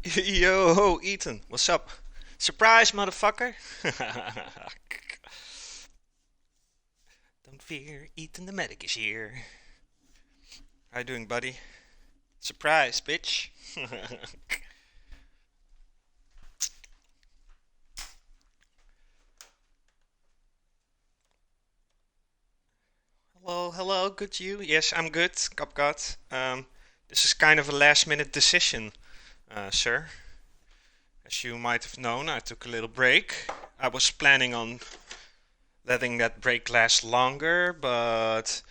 Yo, Ethan, what's up? Surprise, motherfucker! Don't fear, Ethan the medic is here. How you doing, buddy? Surprise, bitch! Hello, hello, good you? Yes, I'm good, Cop God. This is kind of a last minute decision, sir. As you might have known, I took a little break. I was planning on letting that break last longer, but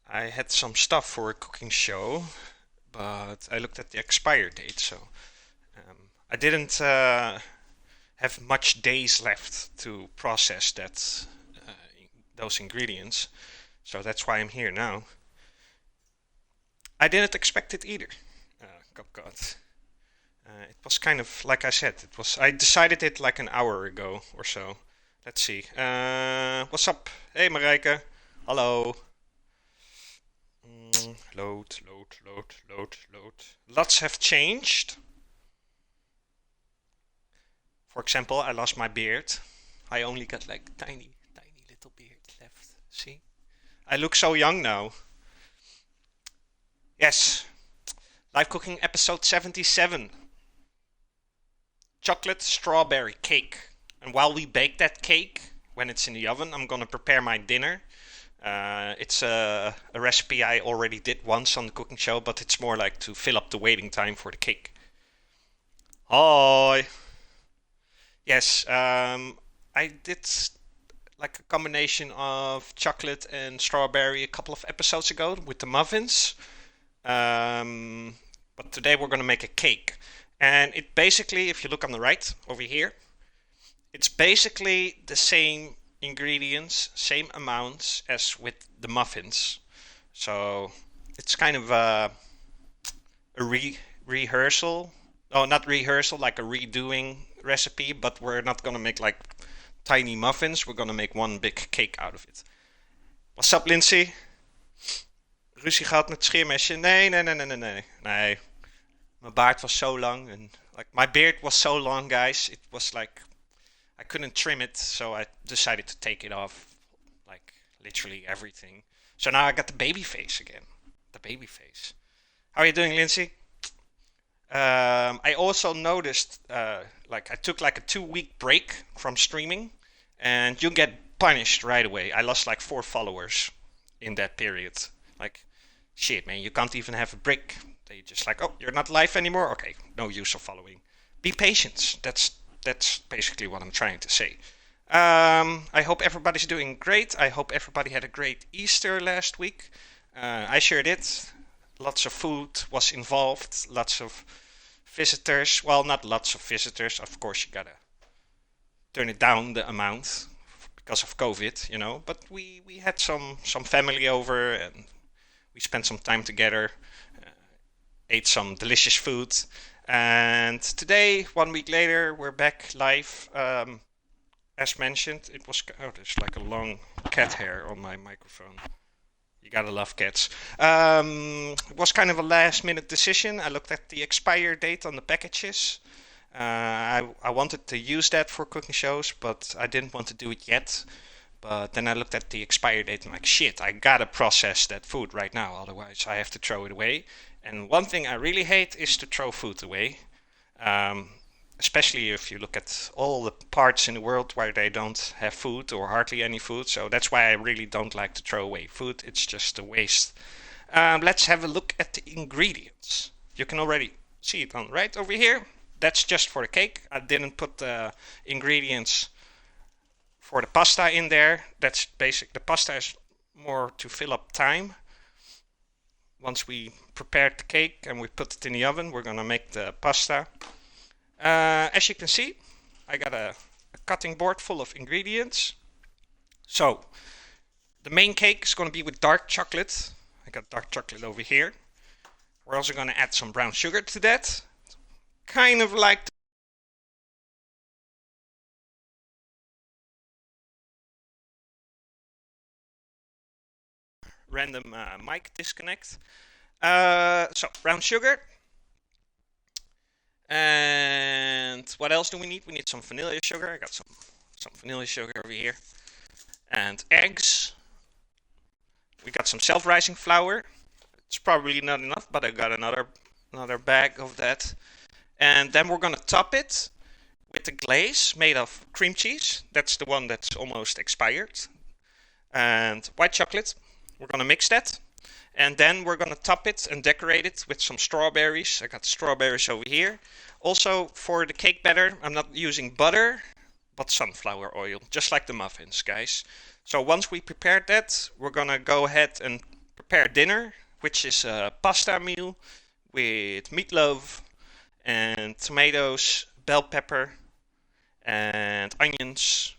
I had some stuff for a cooking show, but I looked at the expire date, so I didn't have much days left to process uh, those ingredients. So that's why I'm here now. I didn't expect it either, Cupcake. It was kind of like I said. It was. I decided it like an hour ago or so. Let's see. What's up? Hey, Marijke. Hello. Load. Lots have changed. For example, I lost my beard. I only got like tiny, tiny little beard left. See? I look so young now. Yes. Live cooking episode 77. Chocolate strawberry cake. And while we bake that cake, when it's in the oven, I'm gonna prepare my dinner. It's a recipe I already did once on the cooking show, but it's more like to fill up the waiting time for the cake. Hi. Yes, I did like a combination of chocolate and strawberry a couple of episodes ago with the muffins. Um, but today we're going to make a cake. And it basically, if you look on the right over here, it's basically the same ingredients, same amounts as with the muffins. So it's kind of a rehearsal. Oh, not rehearsal, like a redoing recipe, but we're not going to make like tiny muffins. We're going to make one big cake out of it. What's up, Lindsay? Ruzie gehad met scheermesje? Nee. Mijn baard was so long and like my beard was so long, guys. It was like I couldn't trim it, so I decided to take it off like literally everything. So now I got the baby face again. The baby face. How are you doing, Lindsay? I also noticed, like I took like a 2 week break from streaming, and you get punished right away. I lost like 4 followers in that period. Like, shit, man, you can't even have a break. They just like, oh, you're not live anymore. Okay, no use of following. Be patient. That's basically what I'm trying to say. I hope everybody's doing great. I hope everybody had a great Easter last week. I sure did. Lots of food was involved. Lots of visitors. Well, not lots of visitors. Of course, you gotta turn it down the amount because of COVID, you know. But we had some family over and we spent some time together. Uh, Ate some delicious food. And today, 1 week later, we're back live. As mentioned, it was. Oh, there's like a long cat hair on my microphone. You gotta love cats. It was kind of a last minute decision. I looked at the expire date on the packages. I wanted to use that for cooking shows, but I didn't want to do it yet. But then I looked at the expire date and like, shit, I gotta process that food right now, otherwise I have to throw it away. And one thing I really hate is to throw food away. Um, Especially if you look at all the parts in the world where they don't have food or hardly any food. So that's why I really don't like to throw away food. It's just a waste. Let's have a look at the ingredients. You can already see it on right over here. That's just for the cake. I didn't put the ingredients for the pasta in there. That's basic. The pasta is more to fill up time. Once we prepared the cake and we put it in the oven, we're gonna make the pasta. As you can see, I got a cutting board full of ingredients. So, the main cake is going to be with dark chocolate. I got dark chocolate over here. We're also going to add some brown sugar to that. Kind of like the random mic disconnect. So, brown sugar. And what else do we need? We need some vanilla sugar. I got some vanilla sugar over here. And eggs. We got some self-rising flour. It's probably not enough, but I got another bag of that. And then we're gonna top it with the glaze made of cream cheese. That's the one that's almost expired. And white chocolate. We're gonna mix that. And then we're gonna top it and decorate it with some strawberries. I got strawberries over here. Also for the cake batter, I'm not using butter, but sunflower oil, just like the muffins, guys. So once we prepared that, we're gonna go ahead and prepare dinner, which is a pasta meal with meatloaf and tomatoes, bell pepper, and onions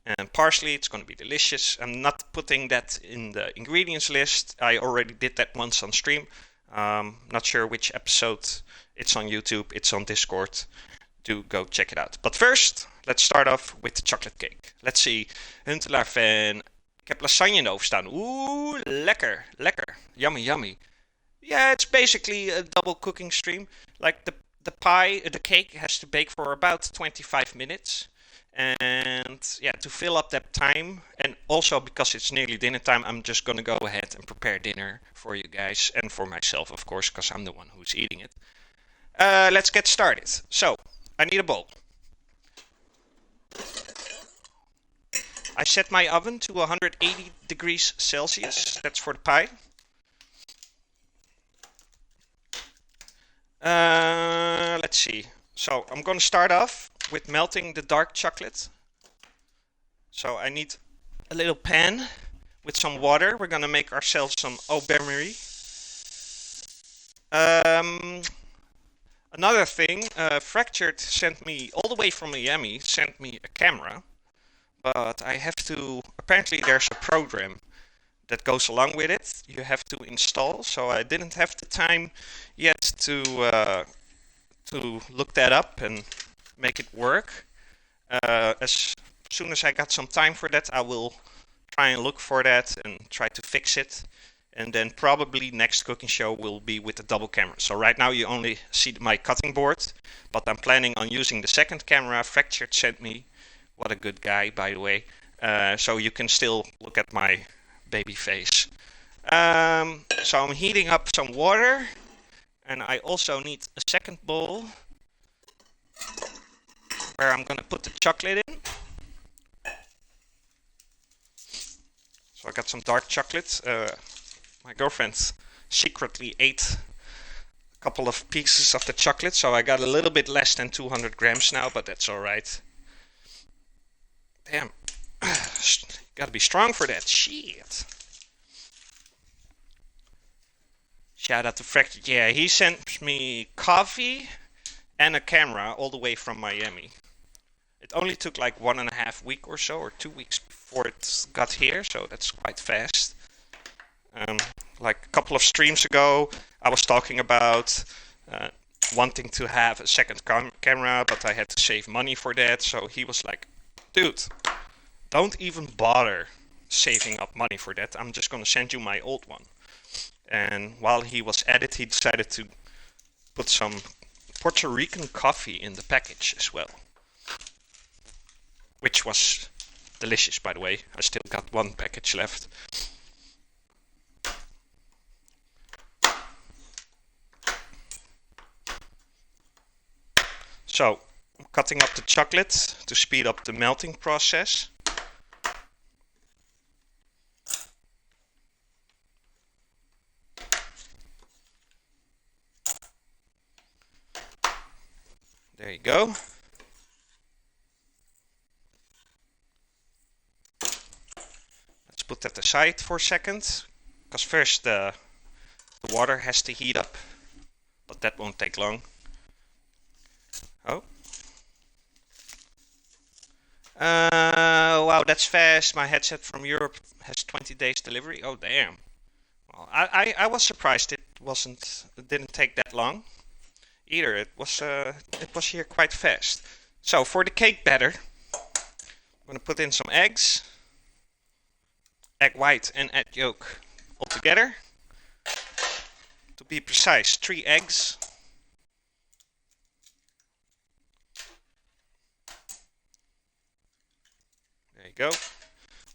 and parsley. It's going to be delicious. I'm not putting that in the ingredients list. I already did that once on stream. Not sure which episode. It's on YouTube. It's on Discord. Do go check it out. But first, let's start off with the chocolate cake. Let's see. Huntelaar fan. Ik heb lasagne in de oven staan. Oeh, lekker, lekker. Yummy, yummy. Yeah, it's basically a double cooking stream. Like the cake has to bake for about 25 minutes. And yeah, to fill up that time, and also because it's nearly dinner time, I'm just gonna go ahead and prepare dinner for you guys and for myself, of course, because I'm the one who's eating it. Let's get started. So, I need a bowl. I set my oven to 180 degrees Celsius. That's for the pie. Let's see. So I'm going to start off with melting the dark chocolate. So I need a little pan with some water. We're going to make ourselves some au bain-marie. Another thing, Fractured sent me, all the way from Miami, sent me a camera. But I have to, apparently there's a program that goes along with it. You have to install, so I didn't have the time yet to look that up and make it work. As soon as I got some time for that, I will try and look for that and try to fix it. And then probably next cooking show will be with the double camera. So right now you only see my cutting board, but I'm planning on using the second camera Fractured sent me. What a good guy, by the way. So you can still look at my baby face. So I'm heating up some water. And I also need a second bowl where I'm gonna put the chocolate in. So I got some dark chocolate. My girlfriend secretly ate a couple of pieces of the chocolate, so I got a little bit less than 200 grams now, but that's alright. Damn. Gotta be strong for that. Shit. Shout out to Fractured. Yeah, he sent me coffee and a camera all the way from Miami. It only took like 1.5 weeks or so, or 2 weeks before it got here, so that's quite fast. Like a couple of streams ago, I was talking about wanting to have a second camera, but I had to save money for that, so he was like, dude, don't even bother saving up money for that. I'm just gonna send you my old one. And while he was at it, he decided to put some Puerto Rican coffee in the package as well. Which was delicious, by the way. I still got one package left. So, I'm cutting up the chocolate to speed up the melting process. There you go. Let's put that aside for a second, because first the water has to heat up, but that won't take long. Oh. Wow, that's fast. My headset from Europe has 20 days delivery. Oh, damn. Well, I was surprised it didn't take that long either. It was here quite fast. So for the cake batter, I'm gonna put in some eggs, egg white and egg yolk all together. To be precise, 3 eggs. go.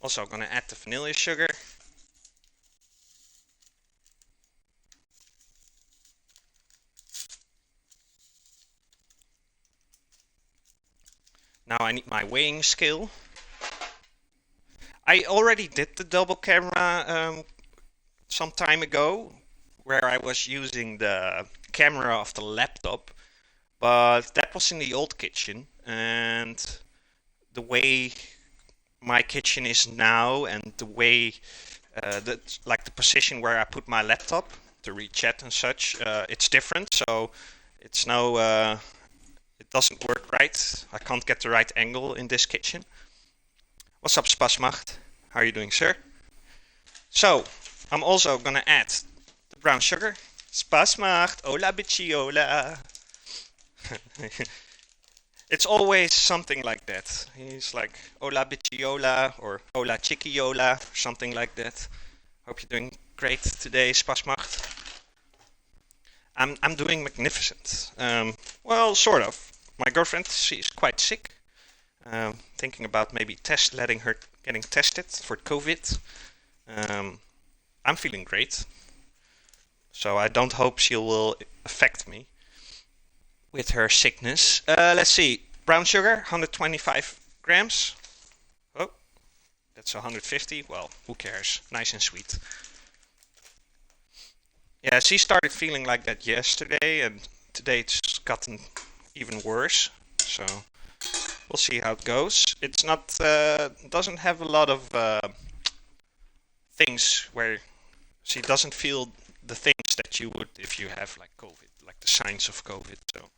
Also gonna add the vanilla sugar. Now I need my weighing scale. I already did the double camera some time ago, where I was using the camera of the laptop, but that was in the old kitchen, and the way my kitchen is now, and the way like the position where I put my laptop to read chat and such, it's different. So it's no, it doesn't work right. I can't get the right angle in this kitchen. What's up, Spasmacht? How are you doing, sir? So I'm also gonna add the brown sugar. Spasmacht, hola bichiola. It's always something like that. He's like hola bichiola or hola chiquiola, something like that. Hope you're doing great today, Spasmacht. I'm doing magnificent. Well, sort of. My girlfriend, she's quite sick. Thinking about maybe letting her getting tested for COVID. I'm feeling great, so I don't hope she will affect me with her sickness. Let's see, brown sugar, 125 grams. Oh, that's 150. Well, who cares? Nice and sweet. Yeah, she started feeling like that yesterday, and today it's gotten even worse. So we'll see how it goes. It's not doesn't have a lot of things where she doesn't feel the things that you would if you have like COVID, like the signs of COVID. So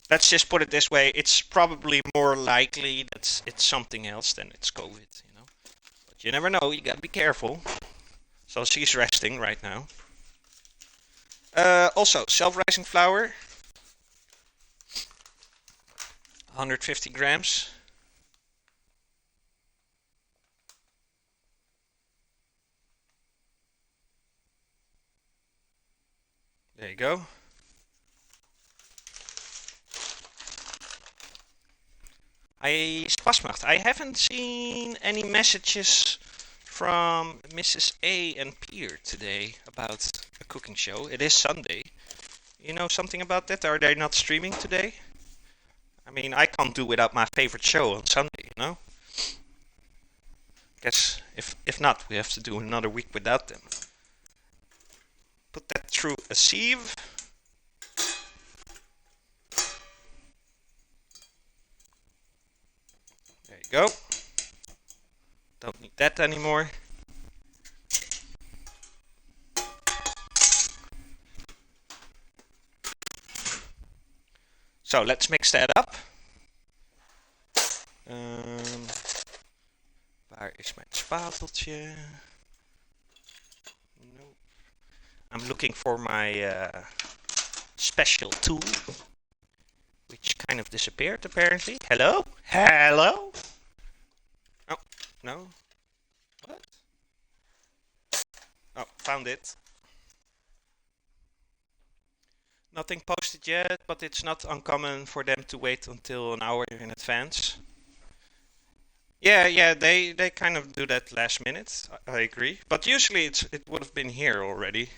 let's just put it this way: it's probably more likely that it's something else than it's COVID. But you never know. You gotta be careful. So she's resting right now. Also, self-rising flour, 150 grams. There you go. Spasmacht, I haven't seen any messages from Mrs. A and Peter today about a cooking show. It is Sunday. You know something about that? Are they not streaming today? I mean, I can't do without my favorite show on Sunday. Guess if not, we have to do another week without them. Put that through a sieve. There you go. Don't need that anymore. So let's mix that up. Waar is mijn spateltje? Nope. I'm looking for my special tool, which kind of disappeared apparently. Hello? Hello? Oh, no. What? Oh, found it. Nothing posted yet, but it's not uncommon for them to wait until an hour in advance. Yeah, they kind of do that last minute. I agree, but usually it would have been here already.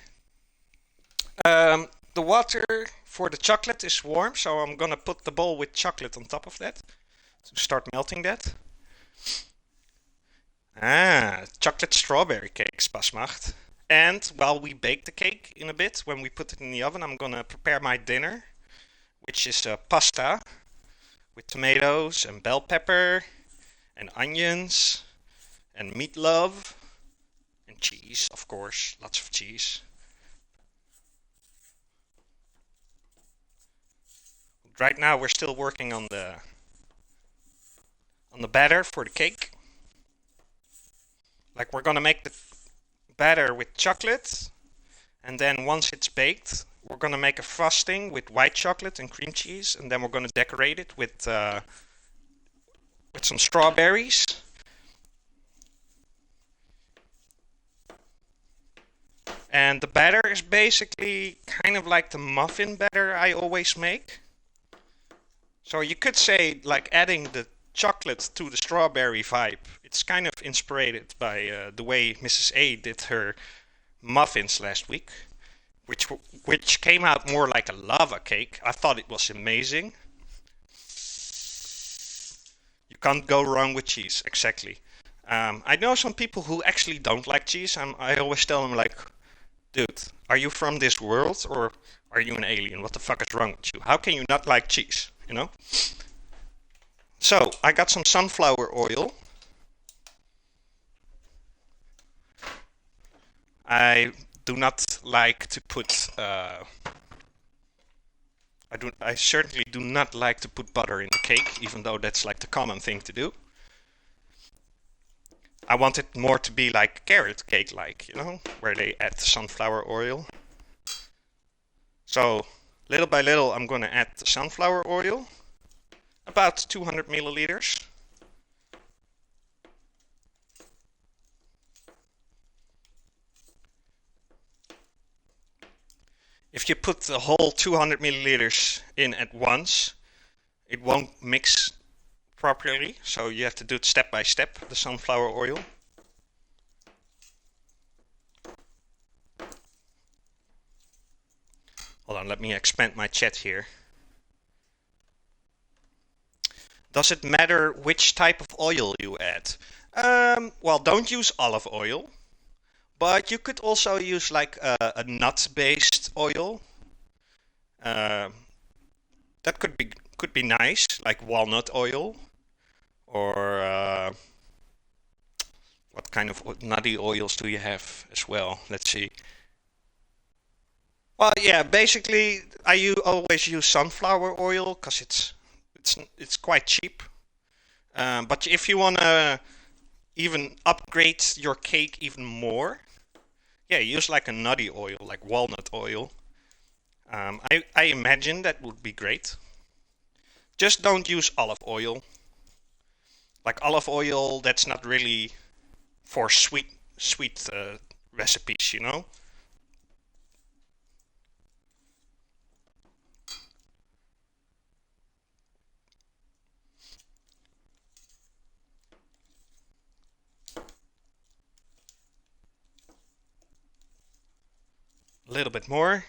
The water for the chocolate is warm, so I'm gonna put the bowl with chocolate on top of that to start melting that. Chocolate strawberry cake, Spasmacht. And while we bake the cake in a bit, when we put it in the oven, I'm gonna prepare my dinner, which is pasta with tomatoes and bell pepper and onions and meatloaf and cheese, of course, lots of cheese. Right now we're still working on the batter for the cake. Like we're gonna make the batter with chocolate, and then once it's baked, we're gonna make a frosting with white chocolate and cream cheese, and then we're gonna decorate it with some strawberries. And the batter is basically kind of like the muffin batter I always make. So you could say like adding the chocolate to the strawberry vibe. It's kind of inspired by the way Mrs. A did her muffins last week, which which came out more like a lava cake. I thought it was amazing. You can't go wrong with cheese, exactly. I know some people who actually don't like cheese. I always tell them like, dude, are you from this world or are you an alien? What the fuck is wrong with you? How can you not like cheese? You know? So I got some sunflower oil. I do not like to put. I certainly do not like to put butter in the cake, even though that's like the common thing to do. I want it more to be like carrot cake, like, you know, where they add the sunflower oil. So little by little, I'm gonna add the sunflower oil, about 200 milliliters. If you put the whole 200 milliliters in at once, it won't mix properly, so you have to do it step by step, the sunflower oil. Hold on, let me expand my chat here. Does it matter which type of oil you add? Well, don't use olive oil, but you could also use like a nut-based oil. Uh, that could be nice, like walnut oil, or what kind of nutty oils do you have as well? Let's see. Well, yeah, basically always use sunflower oil because it's quite cheap. But if you wanna even upgrade your cake even more, yeah, use like a nutty oil, like walnut oil. I imagine that would be great. Just don't use olive oil. Like olive oil, that's not really for sweet recipes, you know. A little bit more.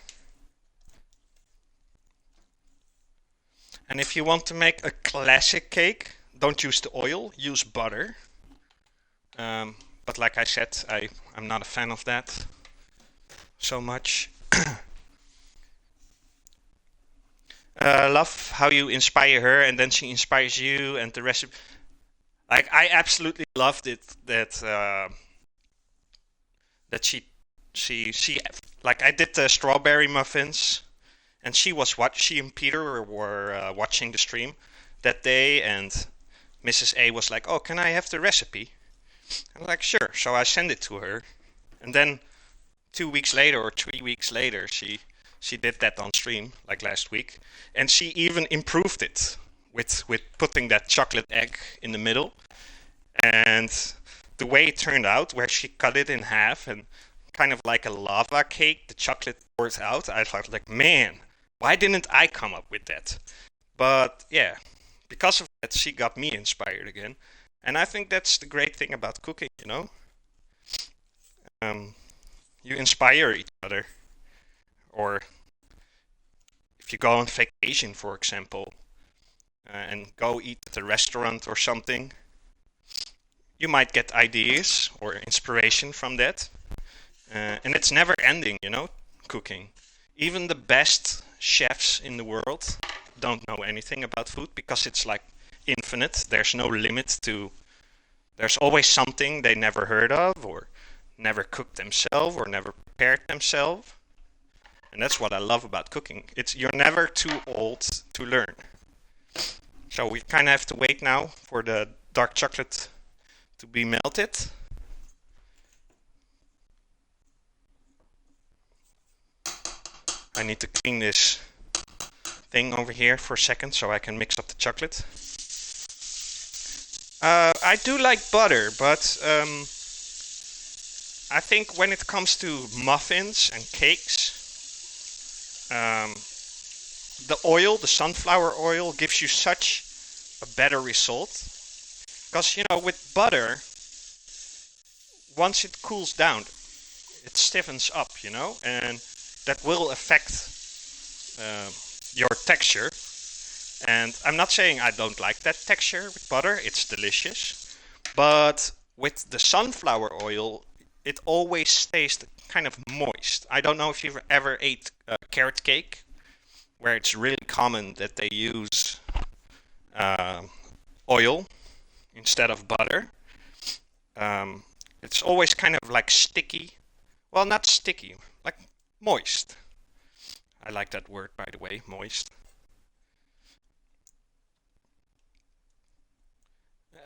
And if you want to make a classic cake, don't use the oil, use butter. But like I said, I'm not a fan of that so much. Love how you inspire her and then she inspires you and the recipe. Like I absolutely loved it that she like I did the strawberry muffins and she and Peter were watching the stream that day and Mrs. A was like, "Oh, can I have the recipe?" I'm like, "Sure." So I sent it to her, and then 2 weeks later or 3 weeks later, she did that on stream like last week, and she even improved it with putting that chocolate egg in the middle, and the way it turned out, where she cut it in half and kind of like a lava cake, the chocolate poured out. I thought like, man, why didn't I come up with that? But yeah, because of that, she got me inspired again. And I think that's the great thing about cooking, you know? Um, you inspire each other. Or if you go on vacation, for example, and go eat at a restaurant or something, you might get ideas or inspiration from that. And it's never ending, you know, cooking. Even the best chefs in the world don't know anything about food because it's like infinite. There's no limit to. There's always something they never heard of or never cooked themselves or never prepared themselves. And that's what I love about cooking. It's you're never too old to learn. So we kind of have to wait now for the dark chocolate to be melted. I need to clean this thing over here for a second so I can mix up the chocolate. I do like butter, but I think when it comes to muffins and cakes, the oil, the sunflower oil, gives you such a better result. Because, with butter, once it cools down, it stiffens up, and that will affect uh, your texture. And I'm not saying I don't like that texture with butter, it's delicious. But with the sunflower oil, it always stays kind of moist. I don't know if you've ever ate carrot cake, where it's really common that they use uh, oil instead of butter. Um, it's always kind of like sticky. Well, not sticky, like moist. I like that word, by the way, moist.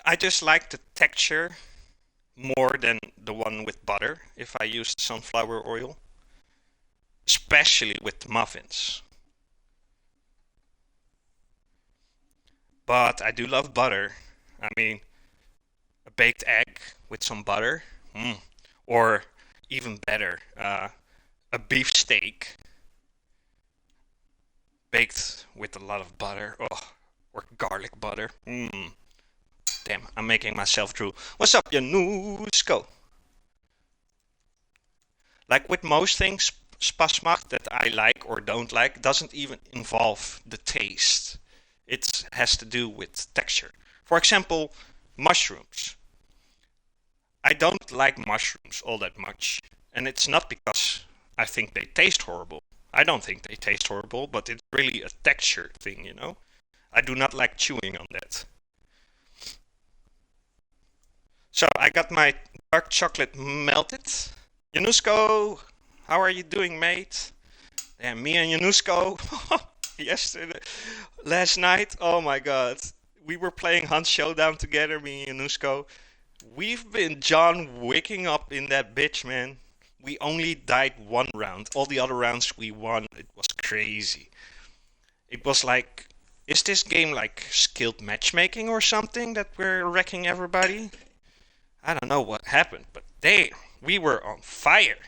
I just like the texture more than the one with butter if I use sunflower oil, especially with muffins. But I do love butter. I mean, a baked egg with some butter, or even better, a beef steak baked with a lot of butter, or garlic butter. Damn, I'm making myself drool. What's up, Januszko? Like with most things, spasmak that I like or don't like doesn't even involve the taste. It has to do with texture. For example, mushrooms. I don't like mushrooms all that much. And it's not because I think they taste horrible. I don't think they taste horrible, but it's really a texture thing. I do not like chewing on that. So I got my dark chocolate melted. Januszko, how are you doing, mate? And me and Januszko, yesterday, last night, oh my god. We were playing Hunt Showdown together, me and Januszko. We've been John Wicking up in that bitch, man. We only died one round. All the other rounds we won. It was crazy. It was like, is this game like skilled matchmaking or something that we're wrecking everybody? I don't know what happened, but we were on fire.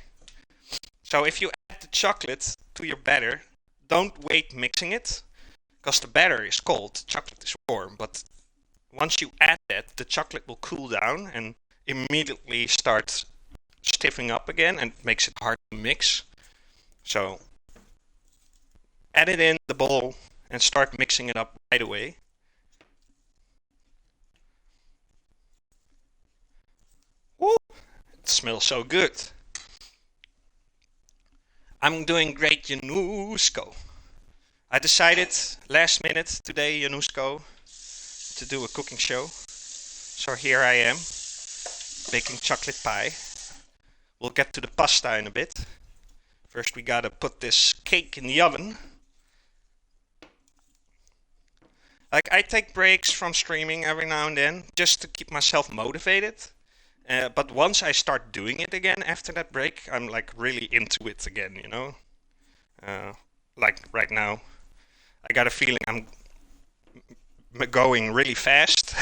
So if you add the chocolate to your batter, don't wait mixing it, because the batter is cold, the chocolate is warm. But once you add that, the chocolate will cool down and immediately start stiffening up again and makes it hard to mix. So add it in the bowl and start mixing it up right away. Woo! It smells so good. I'm doing great, Januszko. I decided last minute today, Januszko, to do a cooking show. So here I am, baking chocolate pie. We'll get to the pasta in a bit. First we gotta put this cake in the oven. Like, I take breaks from streaming every now and then just to keep myself motivated. But once I start doing it again after that break, I'm like really into it again. Like right now, I got a feeling I'm going really fast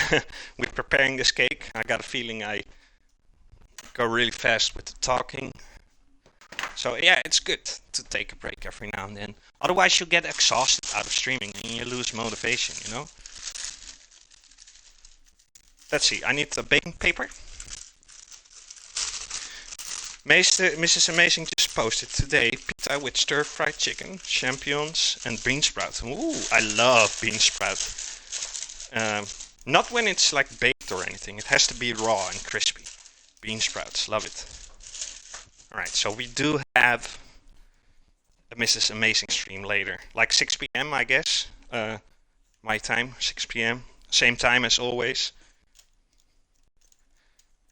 with preparing this cake. I got a feeling I go really fast with the talking. So yeah, it's good to take a break every now and then. Otherwise, you get exhausted out of streaming and you lose motivation. Let's see, I need a baking paper. Mrs. Amazing just posted today pizza with stir-fried chicken, champignons, and bean sprout. Ooh, I love bean sprout. Not when it's like baked or anything. It has to be raw and crispy. Bean sprouts, love it. Alright, so we do have a Mrs. Amazing stream later. Like 6 p.m. I guess. My time, 6 p.m. Same time as always.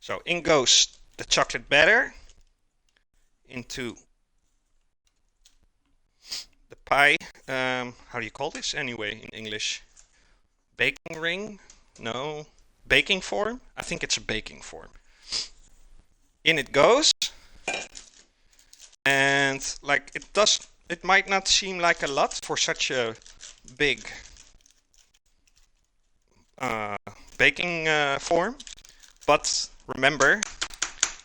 So in goes the chocolate batter into the pie. How do you call this anyway in English? Baking ring? No. Baking form? I think it's a baking form. In it goes. And like it might not seem like a lot for such a big baking form, but remember,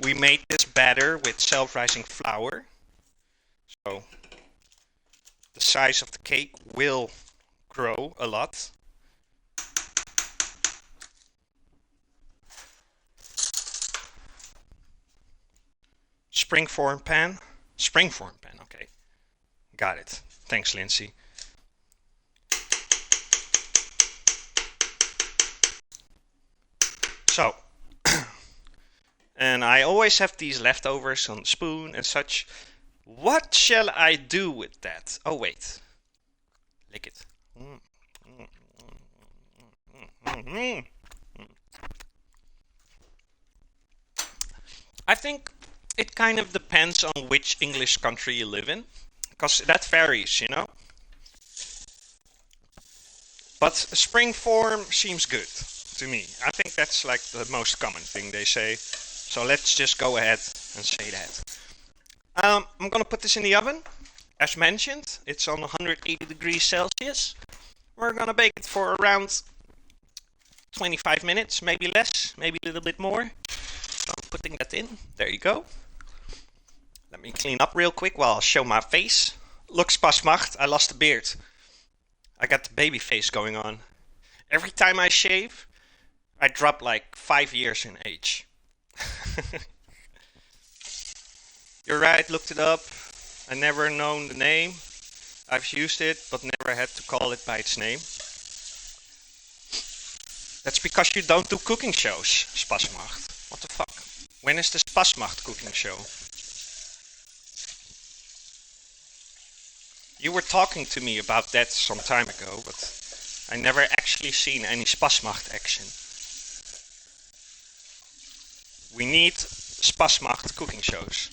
we made this batter with self-rising flour, so the size of the cake will grow a lot. Springform pan. Springform pan, okay. Got it. Thanks, Lindsay. So, and I always have these leftovers on the spoon and such. What shall I do with that? Oh, wait. Lick it. Mm, mm, mm, mm. I think it kind of depends on which English country you live in, because that varies, you know. But spring form seems good to me. I think that's like the most common thing they say. So let's just go ahead and say that. I'm gonna put this in the oven. As mentioned, it's on 180 degrees Celsius. We're gonna bake it for around 25 minutes, maybe less, maybe a little bit more. So I'm putting that in. There you go. Let me clean up real quick while I'll show my face. Looks pasmacht, I lost the beard. I got the baby face going on. Every time I shave, I drop like 5 years in age. You're right, looked it up. I never known the name. I've used it, but never had to call it by its name. That's because you don't do cooking shows, Spasmacht. What the fuck? When is the Spasmacht cooking show? You were talking to me about that some time ago, but I never actually seen any Spasmacht action. We need Spasmacht cooking shows.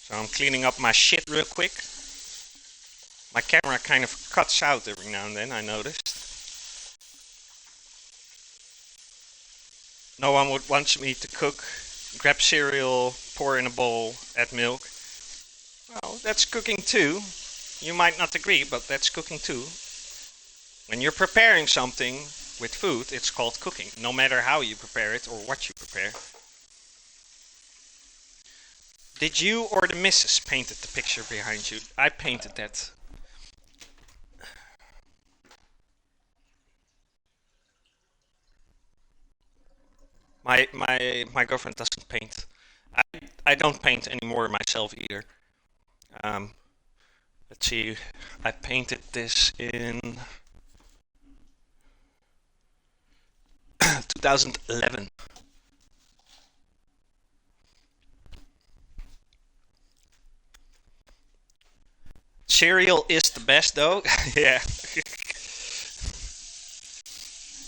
So I'm cleaning up my shit real quick. My camera kind of cuts out every now and then, I noticed. No one would want me to cook, grab cereal, pour in a bowl, add milk. Well, that's cooking too. You might not agree, but that's cooking too. When you're preparing something with food, it's called cooking, no matter how you prepare it or what you prepare. Did you or the missus painted the picture behind you? I painted that. My girlfriend doesn't paint. I don't paint anymore myself either. Um, let's see. I painted this in 2011. Cereal is the best though. Yeah.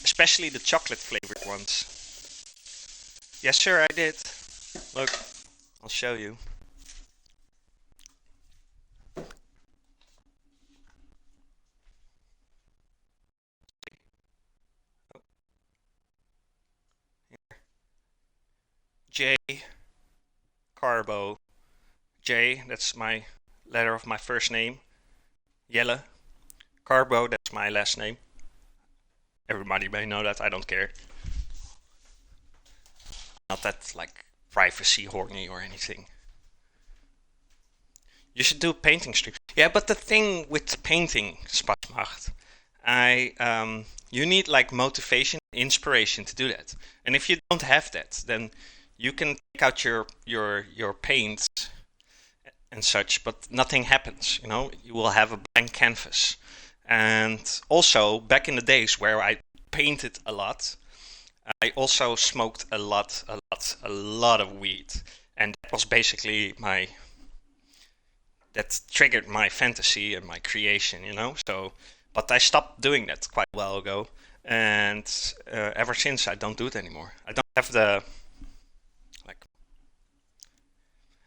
Especially the chocolate flavored ones. Yes, sir, I did. Look, I'll show you. J, Carbo. J, that's my letter of my first name. Jelle. Carbo, that's my last name. Everybody may know that, I don't care. Not that like privacy horny or anything. You should do painting stream. Yeah, but the thing with painting, Spasmacht, you need like motivation, inspiration to do that. And if you don't have that, then you can take out your paint and such, but nothing happens. You know, you will have a blank canvas. And also, back in the days where I painted a lot, I also smoked a lot of weed, and that was basically that triggered my fantasy and my creation, you know. So, but I stopped doing that quite a while ago, and ever since I don't do it anymore. I don't have the like.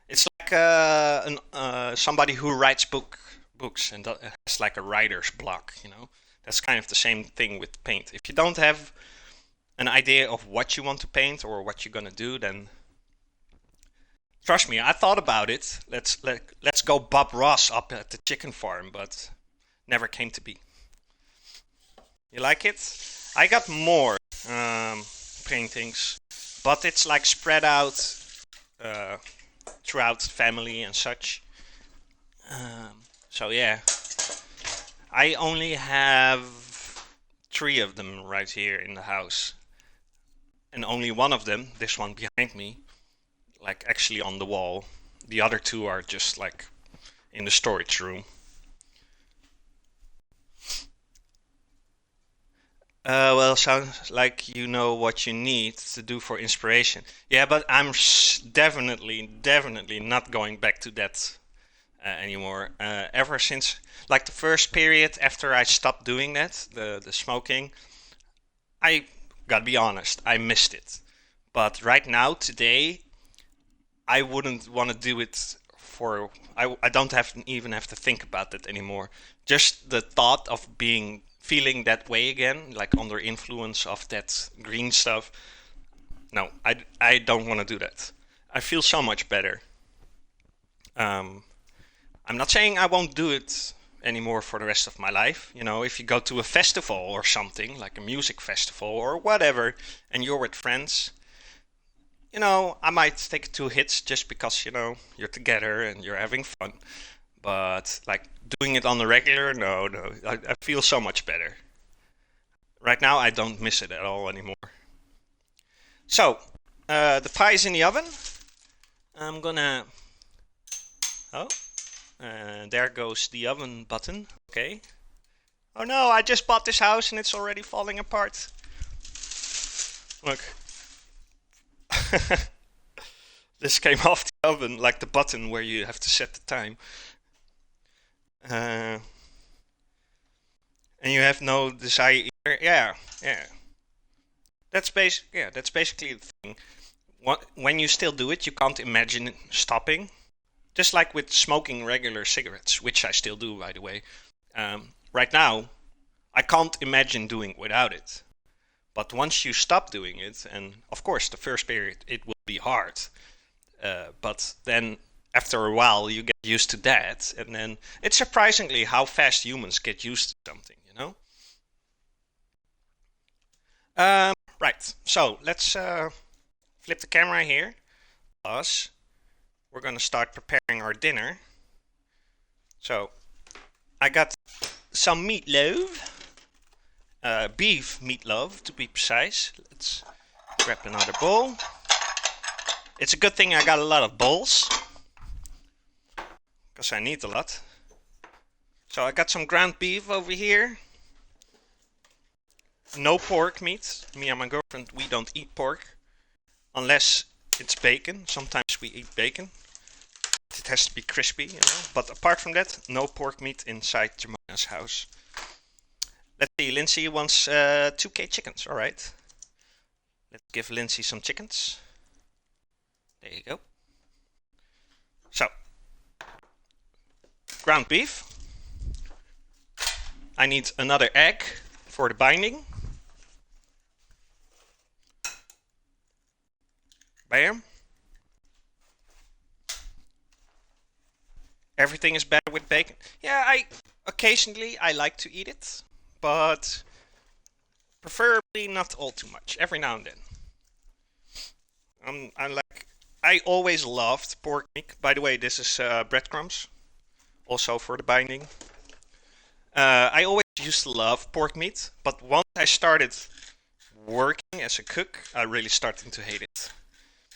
It's like somebody who writes books and has like a writer's block, you know. That's kind of the same thing with paint. If you don't have an idea of what you want to paint or what you're gonna do, then trust me, I thought about it. Let's go Bob Ross up at the chicken farm, but never came to be. You like it? I got more paintings, but it's like spread out uh, throughout family and such. So yeah, I only have three of them right here in the house, and only one of them, this one behind me, like actually on the wall. The other two are just like in the storage room. Well, sounds like you know what you need to do for inspiration. Yeah, but definitely not going back to that anymore. Ever since, like the first period after I stopped doing that, the smoking, I gotta be honest, I missed it. But right now, today, I wouldn't want to do it for. I don't even have to think about that anymore. Just the thought of being feeling that way again, like under influence of that green stuff. No, I don't want to do that. I feel so much better. Um, I'm not saying I won't do it anymore for the rest of my life. You know, if you go to a festival or something, like a music festival or whatever, and you're with friends, I might take two hits just because, you're together and you're having fun. But like doing it on the regular, no, no. I feel so much better. Right now, I don't miss it at all anymore. So, the pie is in the oven. I'm gonna. Oh, there goes the oven button. Okay. Oh no, I just bought this house and it's already falling apart. Look. This came off the oven, like the button where you have to set the time. Uh, and you have no desire either. Yeah, yeah. That's basically the thing. When you still do it, you can't imagine stopping. Just like with smoking regular cigarettes, which I still do, by the way. Right now, I can't imagine doing without it. But once you stop doing it, and of course, the first period it will be hard. But then after a while, you get used to that, and then it's surprisingly how fast humans get used to something, you know? Right, so let's flip the camera here. Us. We're gonna start preparing our dinner. So, I got some meatloaf. Beef meatloaf, to be precise. Let's grab another bowl. It's a good thing I got a lot of bowls, because I need a lot. So I got some ground beef over here. No pork meat. Me and my girlfriend, we don't eat pork. Unless it's bacon. Sometimes we eat bacon. It has to be crispy, But apart from that, no pork meat inside Jamona's house. Let's see, Lindsay wants 2K chickens. Alright. Let's give Lindsay some chickens. There you go. So, ground beef. I need another egg for the binding. Bam. Everything is better with bacon. Yeah, occasionally I like to eat it, but preferably not all too much. Every now and then. I always loved pork meat. By the way, this is breadcrumbs, also for the binding. I always used to love pork meat, but once I started working as a cook, I really started to hate it.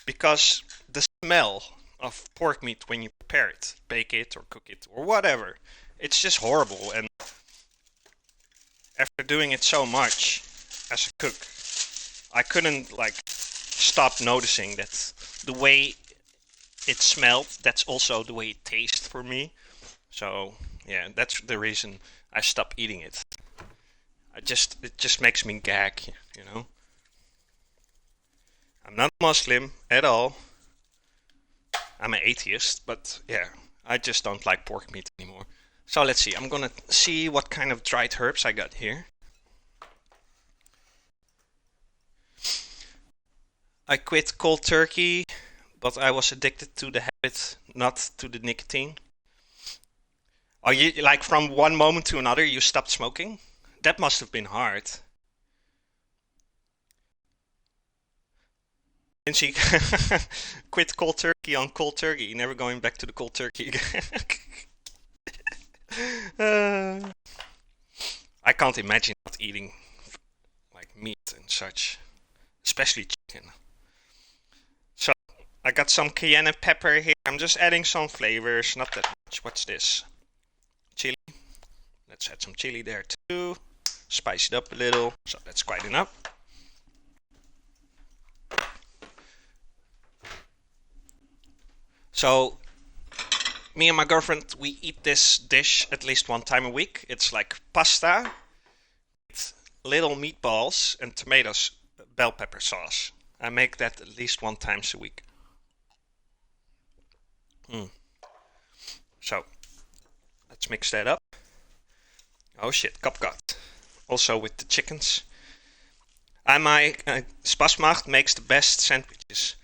Because the smell of pork meat when you prepare it, bake it or cook it or whatever, it's just horrible. And after doing it so much as a cook, I couldn't stop noticing that the way it smelled, that's also the way it tastes for me. So yeah, that's the reason I stopped eating it. It just makes me gag. I'm not Muslim at all. I'm an atheist, but yeah, I just don't like pork meat anymore. So let's see, I'm gonna see what kind of dried herbs I got here. I quit cold turkey, but I was addicted to the habit, not to the nicotine. Are you like from one moment to another you stopped smoking? That must have been hard. And she quit cold turkey on cold turkey, never going back to the cold turkey again. uh, can't imagine not eating like meat and such, especially chicken. So I got some cayenne pepper here. I'm just adding some flavors, not that much. What's this? Chili. Let's add some chili there too. Spice it up a little. So that's quite enough. So me and my girlfriend, we eat this dish at least one time a week. It's like pasta with little meatballs and tomatoes, bell pepper sauce. I make that at least one times a week. Mm. So let's mix that up. Oh shit, kapkat. Also with the chickens. My Spasmacht makes the best sandwiches.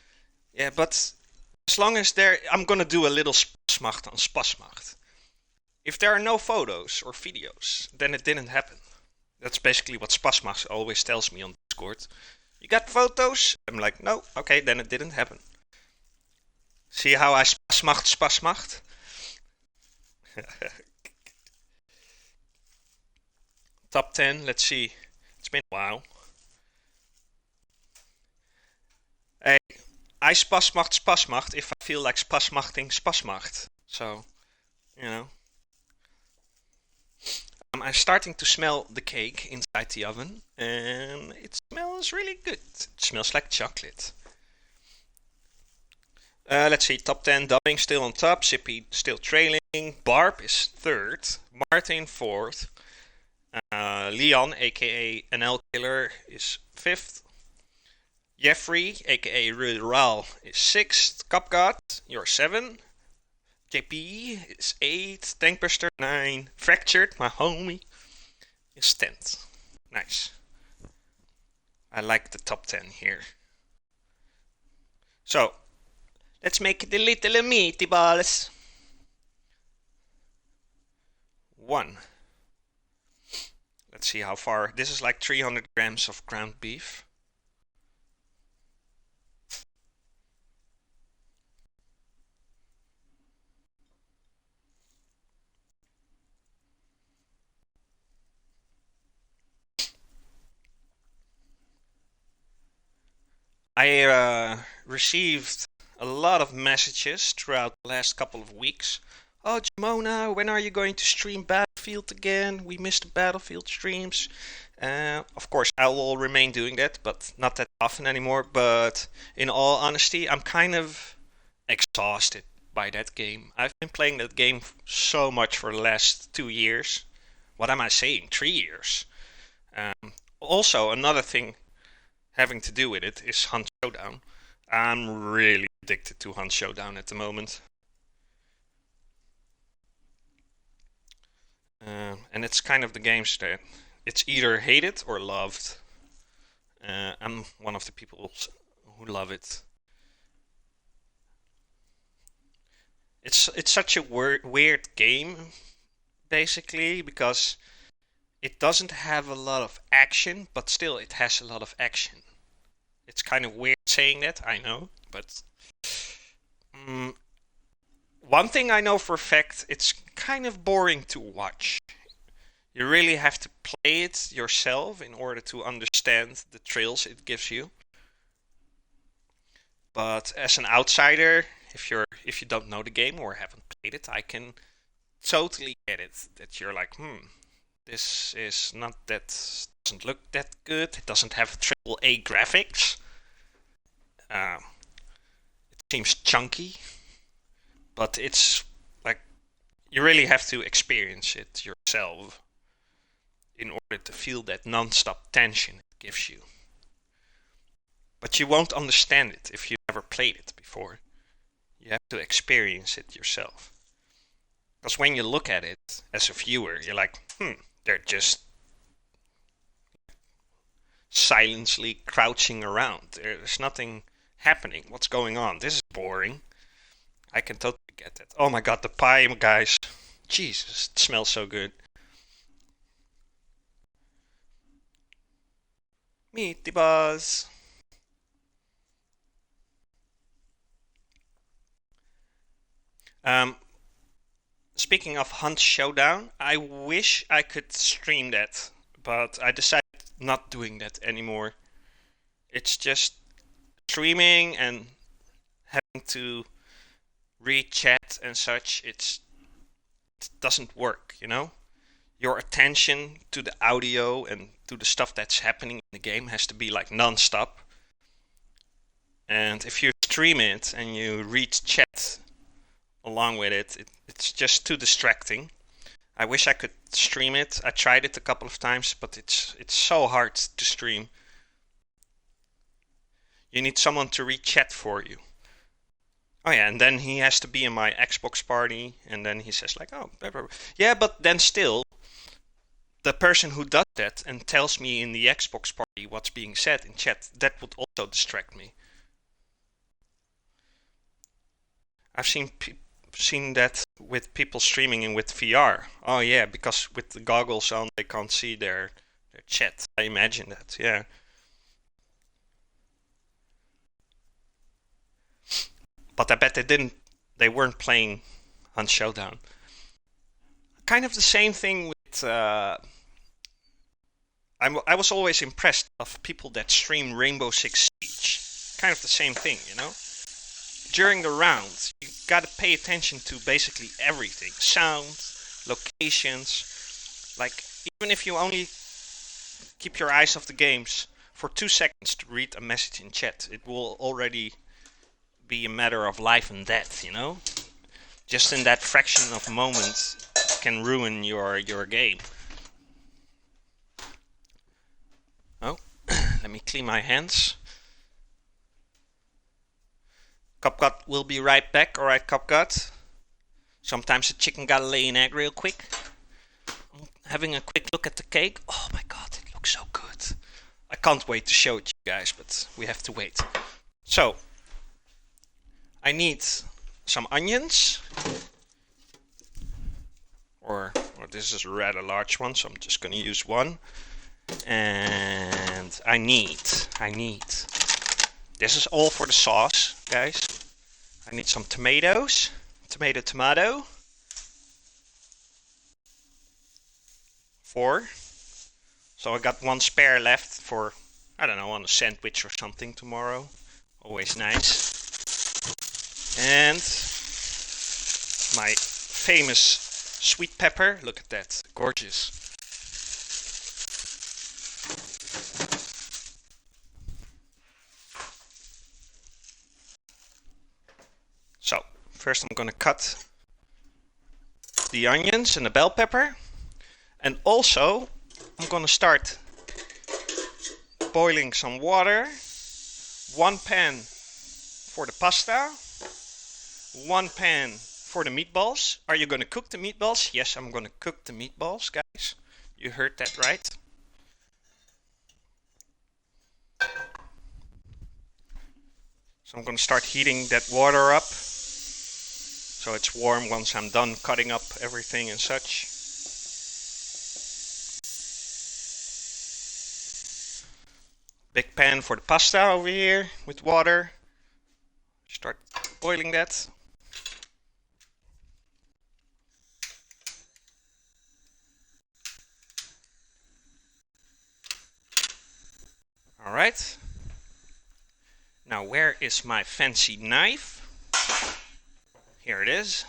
Yeah, but as long as I'm gonna do a little Spasmacht on Spasmacht. If there are no photos or videos, then it didn't happen. That's basically what Spasmacht always tells me on Discord. You got photos? I'm like, no, okay, then it didn't happen. See how I Spasmacht? Top 10, let's see. It's been a while. Hey, I Spasmacht if I feel like Spasmacht. So, you know. I'm starting to smell the cake inside the oven, and it smells really good. It smells like chocolate. Let's see, top 10, Dubbing still on top, Zippy still trailing, Barb is third, Martin fourth, Leon, aka NL Killer, is fifth, Jeffrey, aka Rural, is sixth, Cupgod, you're seven, JP is eighth, Tankbuster 9, Fractured, my homie, is 10th. Nice. I like the top 10 here. So, let's make the little meaty balls. 1. Let's see how far. This is like 300 grams of ground beef. I received a lot of messages throughout the last couple of weeks. Oh, Jamona, when are you going to stream Battlefield again? We missed the Battlefield streams. Of course, I will remain doing that, but not that often anymore. But in all honesty, I'm kind of exhausted by that game. I've been playing that game so much for the last 2 years. What am I saying? 3 years. Also, another thing having to do with it is Hunt Showdown. I'm really addicted to Hunt Showdown at the moment. And it's kind of the games that it's either hated or loved. I'm one of the people who love it. It's such a weird game, basically, because it doesn't have a lot of action, but still it has a lot of action. It's kind of weird saying that, I know, but mm, one thing I know for a fact, it's kind of boring to watch. You really have to play it yourself in order to understand the thrills it gives you. But as an outsider, if you don't know the game or haven't played it, I can totally get it. That you're like, this is not that doesn't look that good. It doesn't have triple A graphics. It seems chunky, but it's like you really have to experience it yourself in order to feel that non-stop tension it gives you. But you won't understand it if you never played it before. You have to experience it yourself. Because when you look at it as a viewer, you're like, they're just silently crouching around. There's nothing happening. What's going on? This is boring. I can totally get that. Oh my god, the pie, guys. Jesus, it smells so good. Meaty buzz. Speaking of Hunt Showdown, I wish I could stream that but I decided not doing that anymore. It's just streaming and having to read chat and such. It doesn't work, you know? Your attention to the audio and to the stuff that's happening in the game has to be like non-stop. And if you stream it and you read chat along with it's just too distracting. I wish I could stream it. I tried it a couple of times, but it's so hard to stream. You need someone to read chat for you. Oh yeah, and then he has to be in my Xbox party, and then he says like, "Oh, blah, blah, blah." Yeah, but then still, the person who does that and tells me in the Xbox party what's being said in chat, that would also distract me. I've seen that with people streaming and with VR. Oh yeah, because with the goggles on, they can't see their chat. I imagine that. Yeah. But I bet they didn't. They weren't playing on Showdown. Kind of the same thing with. I was always impressed of people that stream Rainbow Six Siege. Kind of the same thing, you know. During the round, you gotta pay attention to basically everything: sound, locations. Like even if you only keep your eyes off the games for 2 seconds to read a message in chat, it will already be a matter of life and death, you know? Just in that fraction of a moment, it can ruin your game. Oh, let me clean my hands. Cupgut will be right back, alright, Cupgut? Sometimes a chicken gotta lay an egg real quick. I'm having a quick look at the cake. Oh my god, it looks so good. I can't wait to show it to you guys, but we have to wait. So, I need some onions, or this is a rather large one, so I'm just going to use one. And I need, this is all for the sauce, guys. I need some tomatoes, tomato. 4. So I got one spare left for, I don't know, on a sandwich or something tomorrow. Always nice. And my famous sweet pepper. Look at that, gorgeous. So first I'm gonna cut the onions and the bell pepper, and also I'm gonna start boiling some water. 1 pan for the pasta, 1 pan for the meatballs. Are you gonna cook the meatballs? Yes, I'm gonna cook the meatballs, guys. You heard that right. So I'm gonna start heating that water up so it's warm once I'm done cutting up everything and such. Big pan for the pasta over here with water. Start boiling that. Alright. Now where is my fancy knife? Here it is.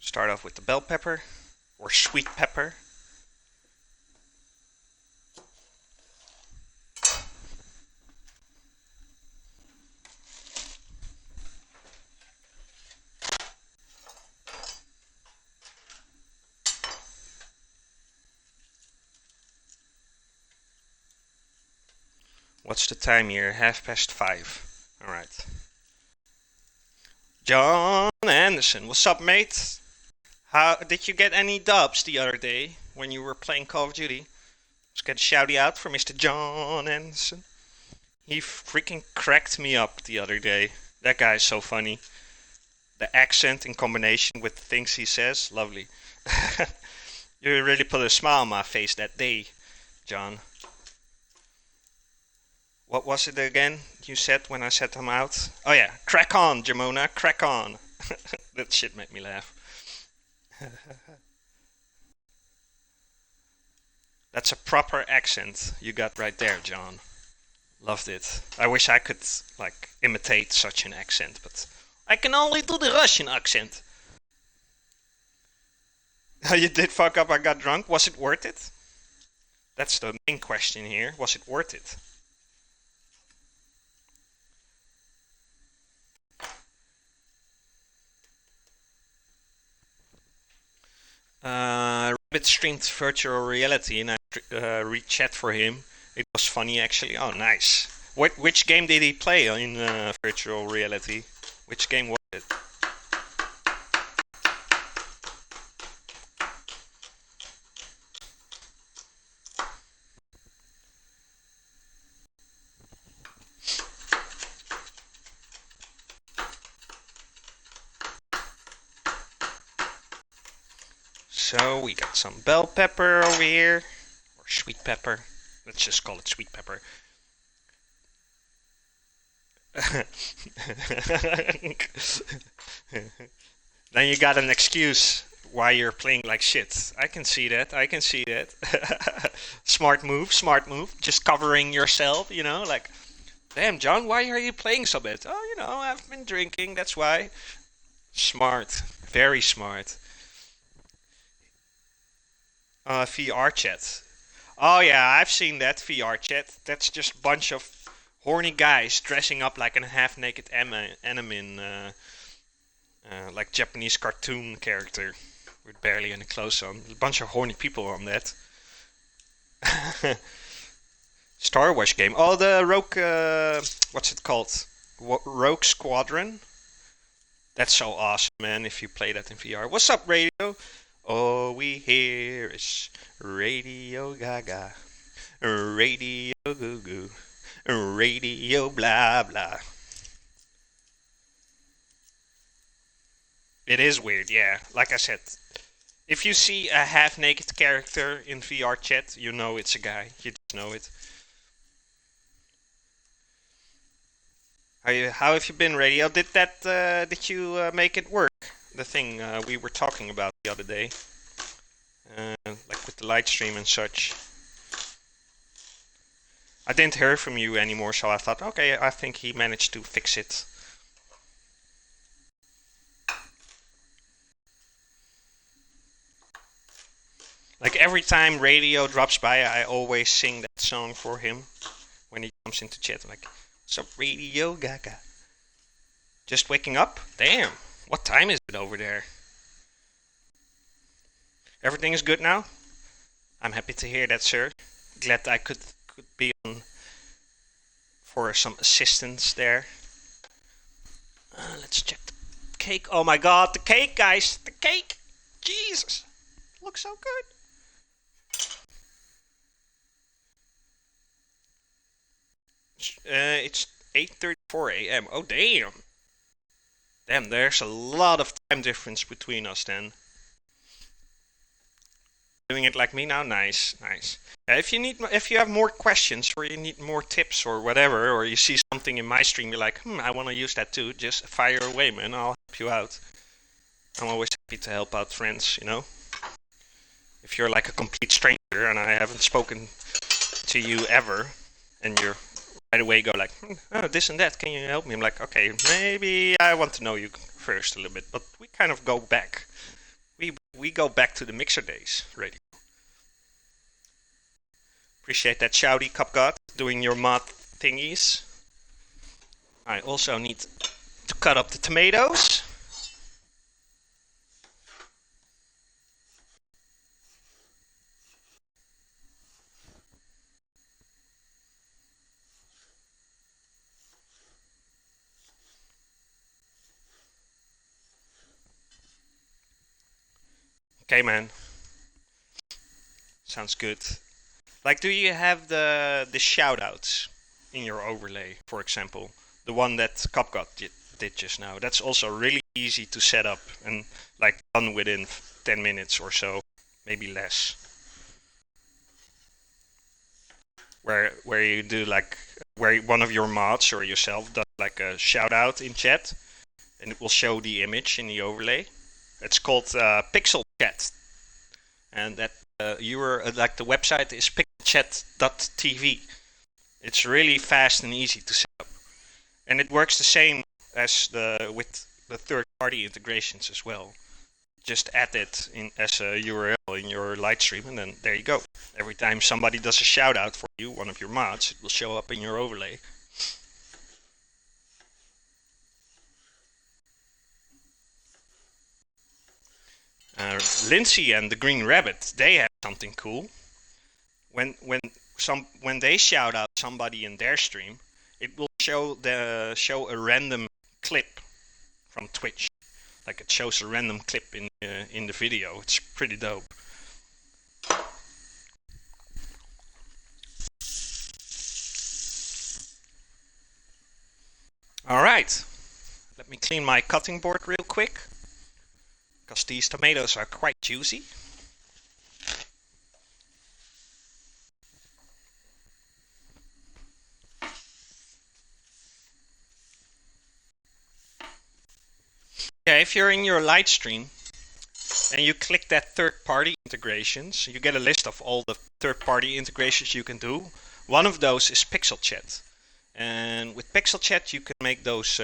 Start off with the bell pepper or sweet pepper. What's the time here? 5:30. Alright. John Anderson, what's up, mate? How did you get any dubs the other day when you were playing Call of Duty? Let's get a shouty out for Mr. John Anderson. He freaking cracked me up the other day. That guy is so funny. The accent in combination with the things he says, lovely. You really put a smile on my face that day, John. What was it again you said when I set them out? Oh yeah, crack on, Jamona, crack on. That shit made me laugh. That's a proper accent you got right there, John. Loved it. I wish I could like imitate such an accent, but I can only do the Russian accent. You did fuck up. I got drunk. Was it worth it? That's the main question here. Was it worth it? Rabbit streamed virtual reality, and I rechat for him. It was funny actually. Oh, nice. Which game did he play in virtual reality? Which game was it? So we got some bell pepper over here, or sweet pepper. Let's just call it sweet pepper. Then you got an excuse why you're playing like shit. I can see that. I can see that. Smart move. Smart move. Just covering yourself. Like, damn, John, why are you playing so bad? Oh, I've been drinking. That's why. Smart. Very smart. VR chat. Oh yeah, I've seen that VR chat. That's just a bunch of horny guys dressing up like a half-naked anime, like Japanese cartoon character with barely any clothes on. A bunch of horny people on that. Star Wars game. Oh, the Rogue. What's it called? Rogue Squadron. That's so awesome, man. If you play that in VR. What's up, radio? All we hear is Radio Gaga, Radio Goo Goo, Radio Blah Blah. It is weird, yeah. Like I said, if you see a half-naked character in VR chat, you know it's a guy. You just know it. How have you been, Radio? Did you make it work? The thing we were talking about the other day, like with the light stream and such. I didn't hear from you anymore, so I thought, okay, I think he managed to fix it. Like every time Radio drops by, I always sing that song for him when he comes into chat. Like, what's up, Radio Gaga? Just waking up? Damn, what time is it over there? Everything is good now? I'm happy to hear that, sir. Glad I could be on for some assistance there. Let's check the cake. Oh my god, the cake, guys! The cake! Jesus! Looks so good. It's 8:34 a.m. Oh damn! Damn, there's a lot of time difference between us then. Doing it like me now, nice, nice. If you have more questions or you need more tips or whatever, or you see something in my stream, you're like, I want to use that too. Just fire away, man. I'll help you out. I'm always happy to help out friends. If you're like a complete stranger and I haven't spoken to you ever, and you're right away go like, oh, this and that, can you help me? I'm like, okay, maybe I want to know you first a little bit, but we kind of go back. We go back to the mixer days, really. Appreciate that, Shouty Cup God, doing your mod thingies. I also need to cut up the tomatoes. Okay, man. Sounds good. Like, do you have the shoutouts in your overlay, for example? The one that Cupgot did just now. That's also really easy to set up and like done within 10 minutes or so, maybe less. Where you do like where one of your mods or yourself does like a shout out in chat, and it will show the image in the overlay. It's called Pixel Chat, and that like the website is pixelchat.tv. It's really fast and easy to set up, and it works the same as with the third-party integrations as well. Just add it in as a URL in your light stream, and then there you go. Every time somebody does a shout out for you, one of your mods, it will show up in your overlay. Lindsay and the Green Rabbit, they have something cool. When they shout out somebody in their stream, it will show a random clip from Twitch. Like it shows a random clip in the video. It's pretty dope. All right, let me clean my cutting board real quick, because these tomatoes are quite juicy. Yeah, if you're in your light stream and you click that third-party integrations, you get a list of all the third-party integrations you can do. One of those is Pixel Chat. And with Pixel Chat, you can make those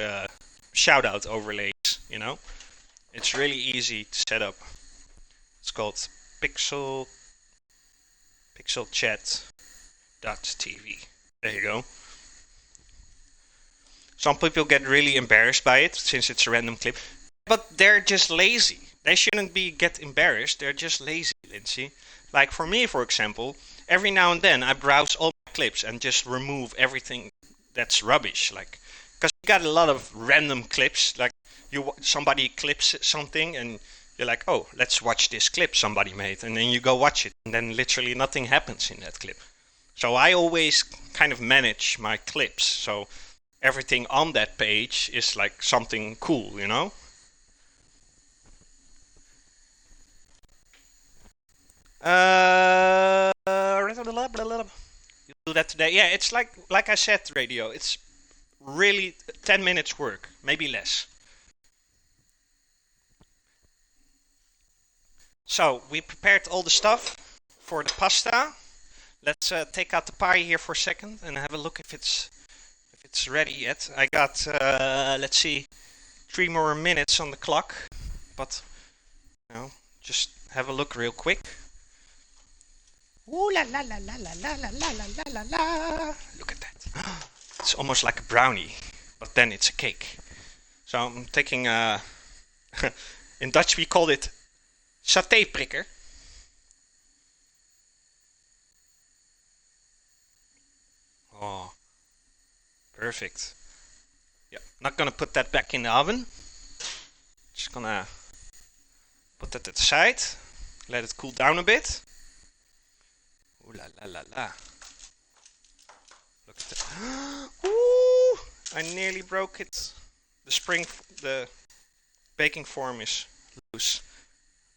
shout-out overlays, you know. It's really easy to set up. It's called pixelchat.tv. There you go. Some people get really embarrassed by it, since it's a random clip. But they're just lazy. They shouldn't get embarrassed. They're just lazy, Lindsay. Like for me, for example, every now and then I browse all my clips and just remove everything that's rubbish. Like, because you got a lot of random clips. Like somebody clips something and you're like, oh, let's watch this clip somebody made, and then you go watch it, and then literally nothing happens in that clip. So I always kind of manage my clips, so everything on that page is like something cool, you know? You do that today? Yeah, it's like I said, radio. It's really 10 minutes work, maybe less. So we prepared all the stuff for the pasta. Let's take out the pie here for a second and have a look if it's ready yet. I got let's see, 3 more minutes on the clock, but you know, just have a look real quick. Ooh la la la la la la la la la la la! Look at that. It's almost like a brownie, but then it's a cake. So I'm taking in Dutch we call it satéprikker. Oh, perfect. Yeah, not gonna put that back in the oven. Just gonna put that at the side. Let it cool down a bit. Ooh la la la la. Look at that. Ooh, I nearly broke it. The baking form is loose.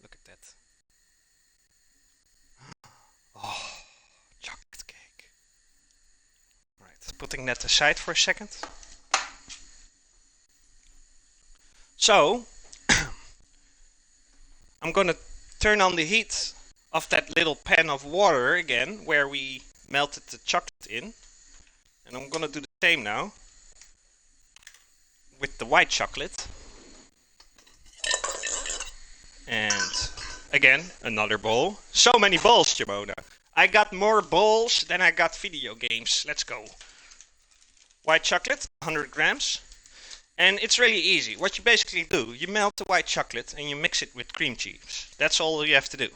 Look at that. Oh, chocolate cake. Alright, putting that aside for a second. So, I'm gonna turn on the heat of that little pan of water again, where we melted the chocolate in. And I'm gonna do the same now with the white chocolate. And again, another bowl. So many bowls, Jamona. I got more bowls than I got video games. Let's go. White chocolate, 100 grams. And it's really easy. What you basically do, you melt the white chocolate and you mix it with cream cheese. That's all you have to do.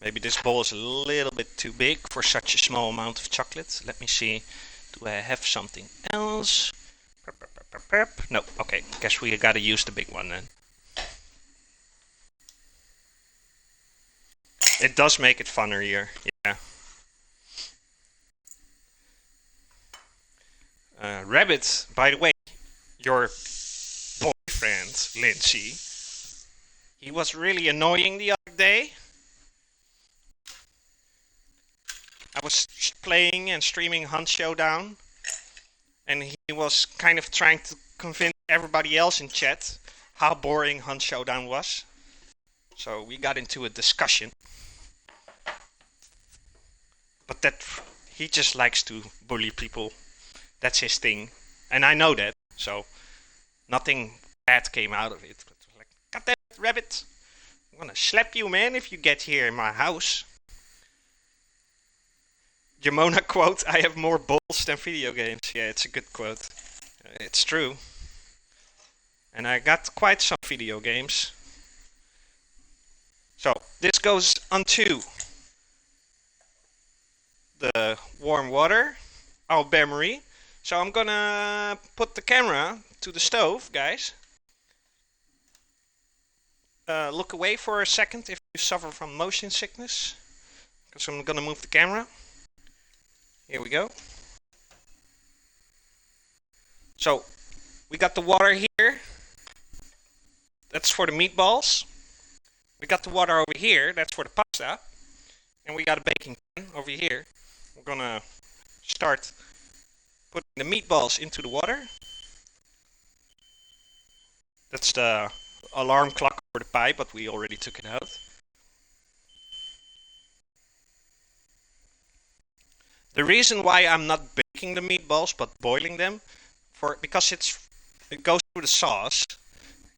Maybe this bowl is a little bit too big for such a small amount of chocolate. Let me see. Do I have something else? No, okay. Guess we gotta use the big one then. It does make it funner here. Yeah. Rabbit, by the way, your boyfriend, Lindsay, he was really annoying the other day. I was playing and streaming Hunt Showdown, and he was kind of trying to convince everybody else in chat how boring Hunt Showdown was. So we got into a discussion. But that he just likes to bully people. That's his thing. And I know that. So nothing bad came out of it. But like, got that rabbit. I'm gonna slap you, man, if you get here in my house. Jamona quote, I have more balls than video games. Yeah, it's a good quote. It's true. And I got quite some video games. So, this goes onto the warm water, our bain-marie. So I'm gonna put the camera to the stove, guys. Look away for a second if you suffer from motion sickness, because I'm gonna move the camera. Here we go. So we got the water here. That's for the meatballs. We got the water over here. That's for the pasta. And we got a baking pan over here. We're gonna start putting the meatballs into the water. That's the alarm clock for the pie, but we already took it out. The reason why I'm not baking the meatballs but boiling them, because it goes through the sauce,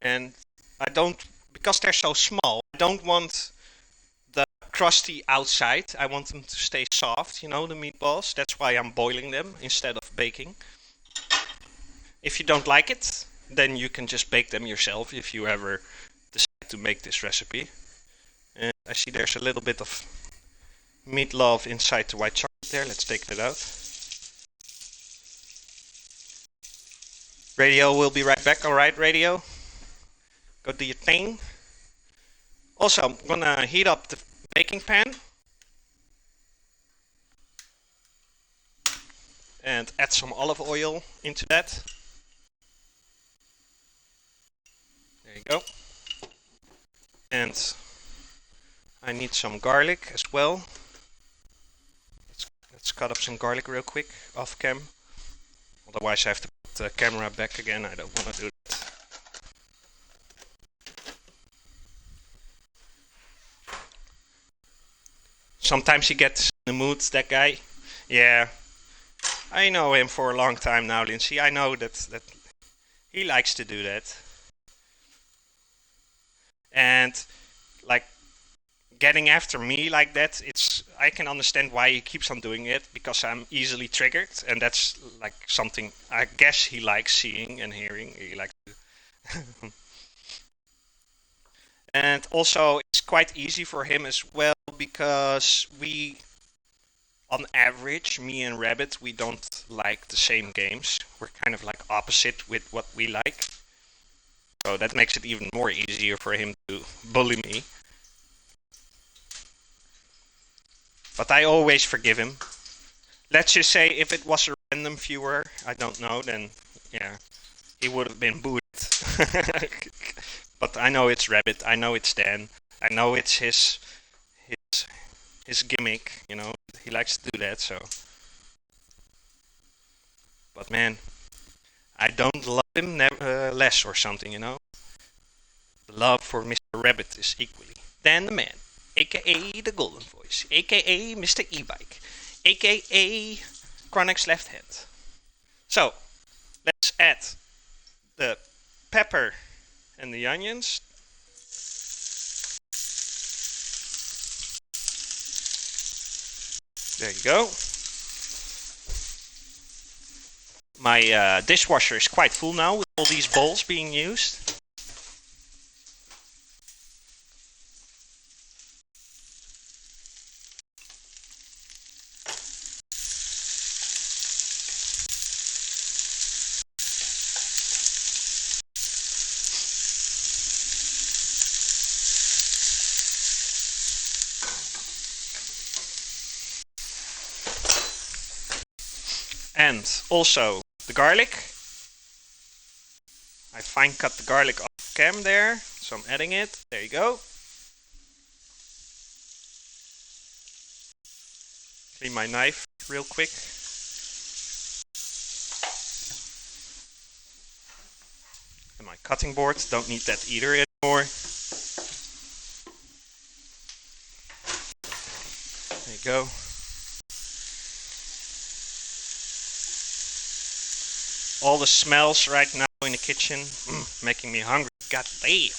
and I don't, because they're so small, I don't want the crusty outside. I want them to stay soft, the meatballs. That's why I'm boiling them instead of baking. If you don't like it, then you can just bake them yourself if you ever decide to make this recipe. And I see there's a little bit of meatloaf inside the white chocolate there. Let's take that out. Radio will be right back. Alright, Radio. Go do your thing. Also, I'm gonna heat up the baking pan. And add some olive oil into that. There you go. And I need some garlic as well. Let's cut up some garlic real quick off cam. Otherwise I have to put the camera back again. I don't want to do that. Sometimes he gets in the mood, that guy. Yeah. I know him for a long time now, Lindsay. I know that he likes to do that. And like getting after me like that, I can understand why he keeps on doing it, because I'm easily triggered, and that's like something I guess he likes seeing and hearing. He likes to and also it's quite easy for him as well, because on average, me and Rabbit, we don't like the same games. We're kind of like opposite with what we like. So that makes it even more easier for him to bully me. But I always forgive him. Let's just say if it was a random viewer, I don't know, then yeah, he would have been booted. But I know it's Rabbit, I know it's Dan, I know it's his gimmick, he likes to do that, so. But man, I don't love him less or something, The love for Mr. Rabbit is equally Dan the Man, aka the Golden Voice, aka Mr. E-Bike, aka Chronix Left Hand. So, let's add the pepper and the onions. There you go. My dishwasher is quite full now with all these bowls being used. And also the garlic. I fine cut the garlic off cam there, so I'm adding it. There you go. Clean my knife real quick. And my cutting board, don't need that either anymore. There you go. All the smells right now in the kitchen, making me hungry. God damn.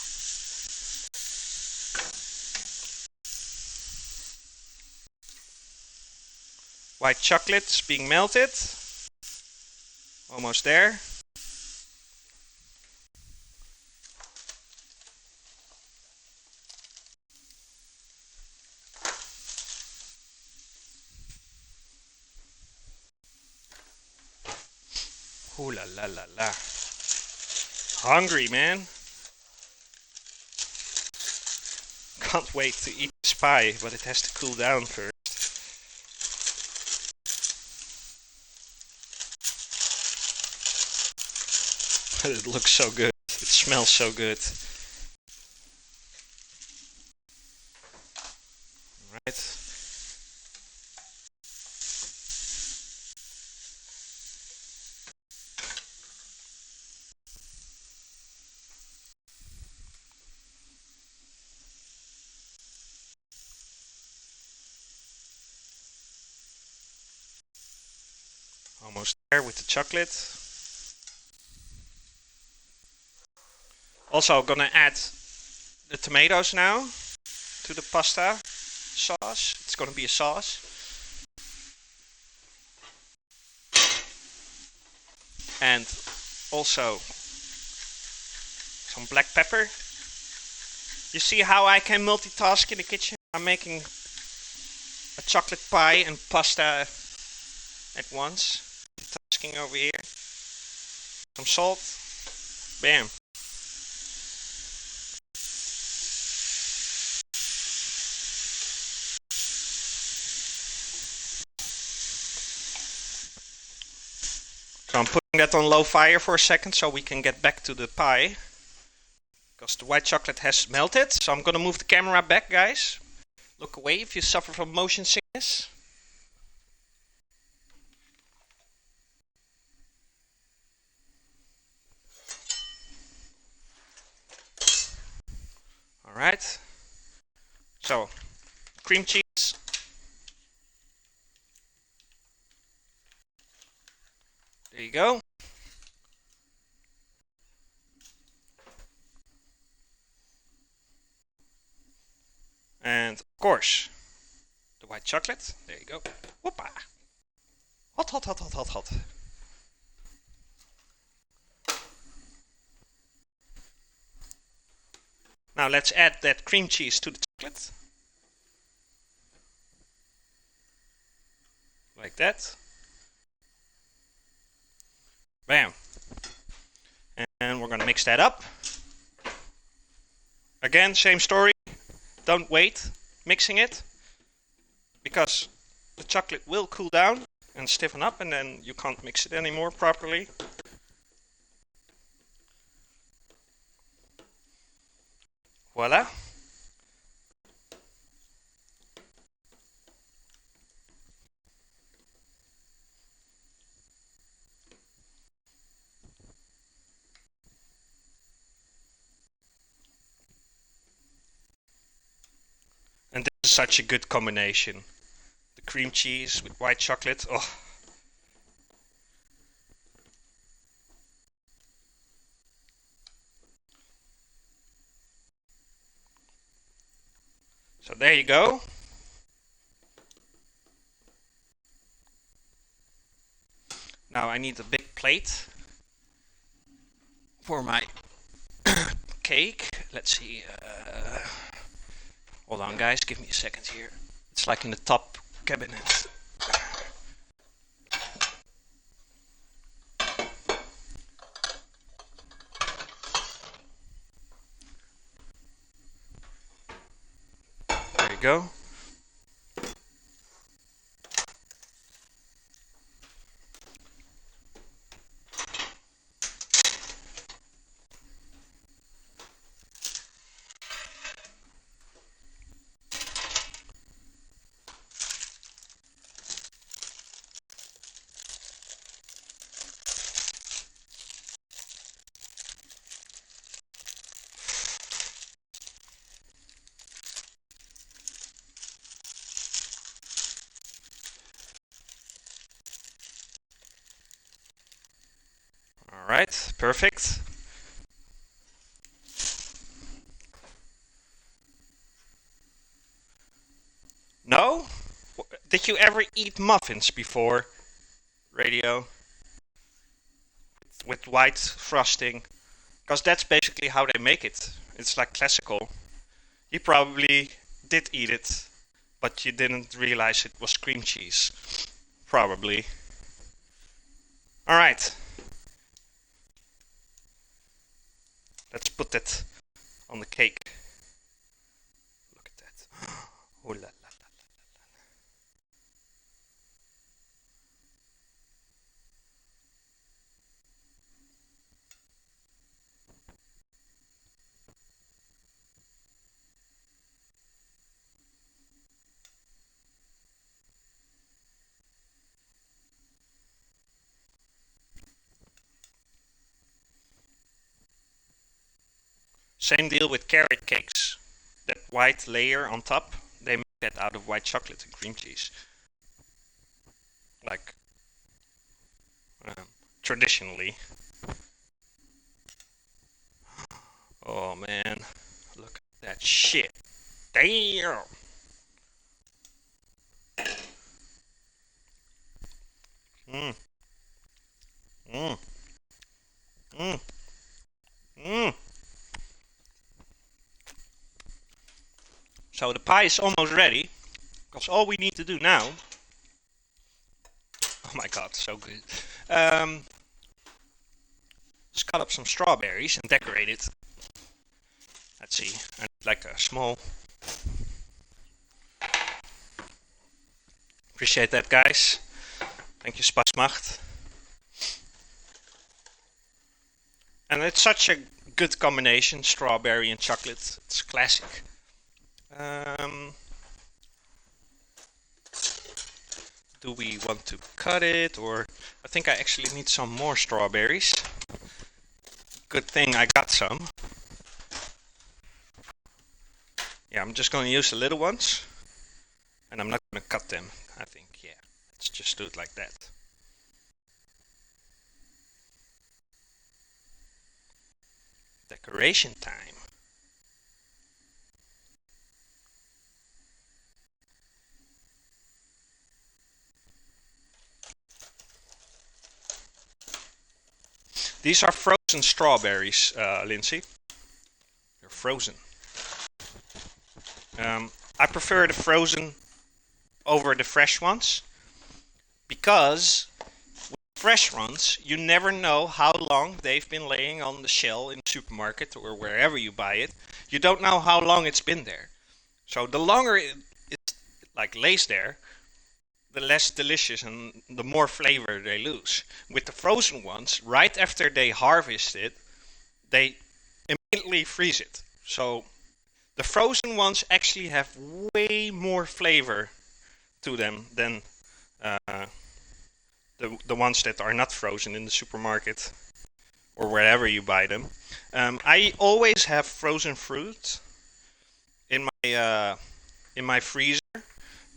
White chocolate's being melted. Almost there. Ooh la la la la. Hungry, man. Can't wait to eat this pie, but it has to cool down first. It looks so good. It smells so good. Alright. Almost there with the chocolate. Also gonna add the tomatoes now to the pasta sauce. It's gonna be a sauce. And also some black pepper. You see how I can multitask in the kitchen? I'm making a chocolate pie and pasta at once. Multitasking over here. Some salt. Bam. So I'm putting that on low fire for a second so we can get back to the pie. Because the white chocolate has melted. So I'm gonna move the camera back, guys. Look away if you suffer from motion sickness. Alright. So, cream cheese. There you go. And of course, the white chocolate. There you go. Whoopa! Hot, hot, hot, hot, hot, hot. Now let's add that cream cheese to the chocolate. Like that. Bam. And we're gonna mix that up. Again, same story. Don't wait mixing it, because the chocolate will cool down and stiffen up and then you can't mix it anymore properly. Voila. And this is such a good combination. The cream cheese with white chocolate. Oh. So there you go. Now I need a big plate for my cake. Let's see. Hold on, guys. Give me a second here. It's like in the top cabinet. There you go. Perfect. No? Did you ever eat muffins before, Radio? With white frosting? Because that's basically how they make it. It's like classical. You probably did eat it, but you didn't realize it was cream cheese. Probably. Alright, let's put that on the cake. Look at that. Oh la la. Same deal with carrot cakes. That white layer on top, they make that out of white chocolate and cream cheese. Like, um, traditionally. Oh man, look at that shit. Damn! Mmm, mmm, mmm, mmm. So the pie is almost ready, because all we need to do now. Oh my god, so good. Um, just cut up some strawberries and decorate it. Let's see, I need like a small. Appreciate that, guys. Thank you, Spasmacht. And it's such a good combination, strawberry and chocolate. It's classic. Um, do we want to cut it, or I think I actually need some more strawberries. Good thing I got some. Yeah, I'm just going to use the little ones, and I'm not going to cut them. I think, yeah, let's just do it like that. Decoration time. These are frozen strawberries, Lindsay. They're frozen. I prefer the frozen over the fresh ones because with fresh ones you never know how long they've been laying on the shell in the supermarket or wherever you buy it. You don't know how long it's been there. So the longer it like lays there, the less delicious and the more flavor they lose. With the frozen ones, right after they harvest it, they immediately freeze it. So the frozen ones actually have way more flavor to them than uh, the ones that are not frozen in the supermarket or wherever you buy them. I always have frozen fruit in my freezer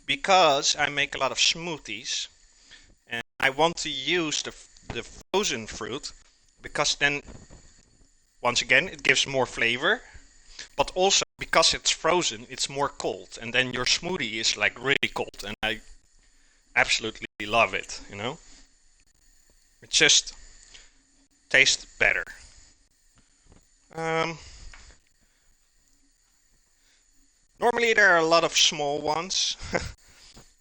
because I make a lot of smoothies and I want to use the frozen fruit because then once again it gives more flavor, but also because it's frozen it's more cold and then your smoothie is like really cold and I absolutely love it, you know? It just tastes better. Um, Normally there are a lot of small ones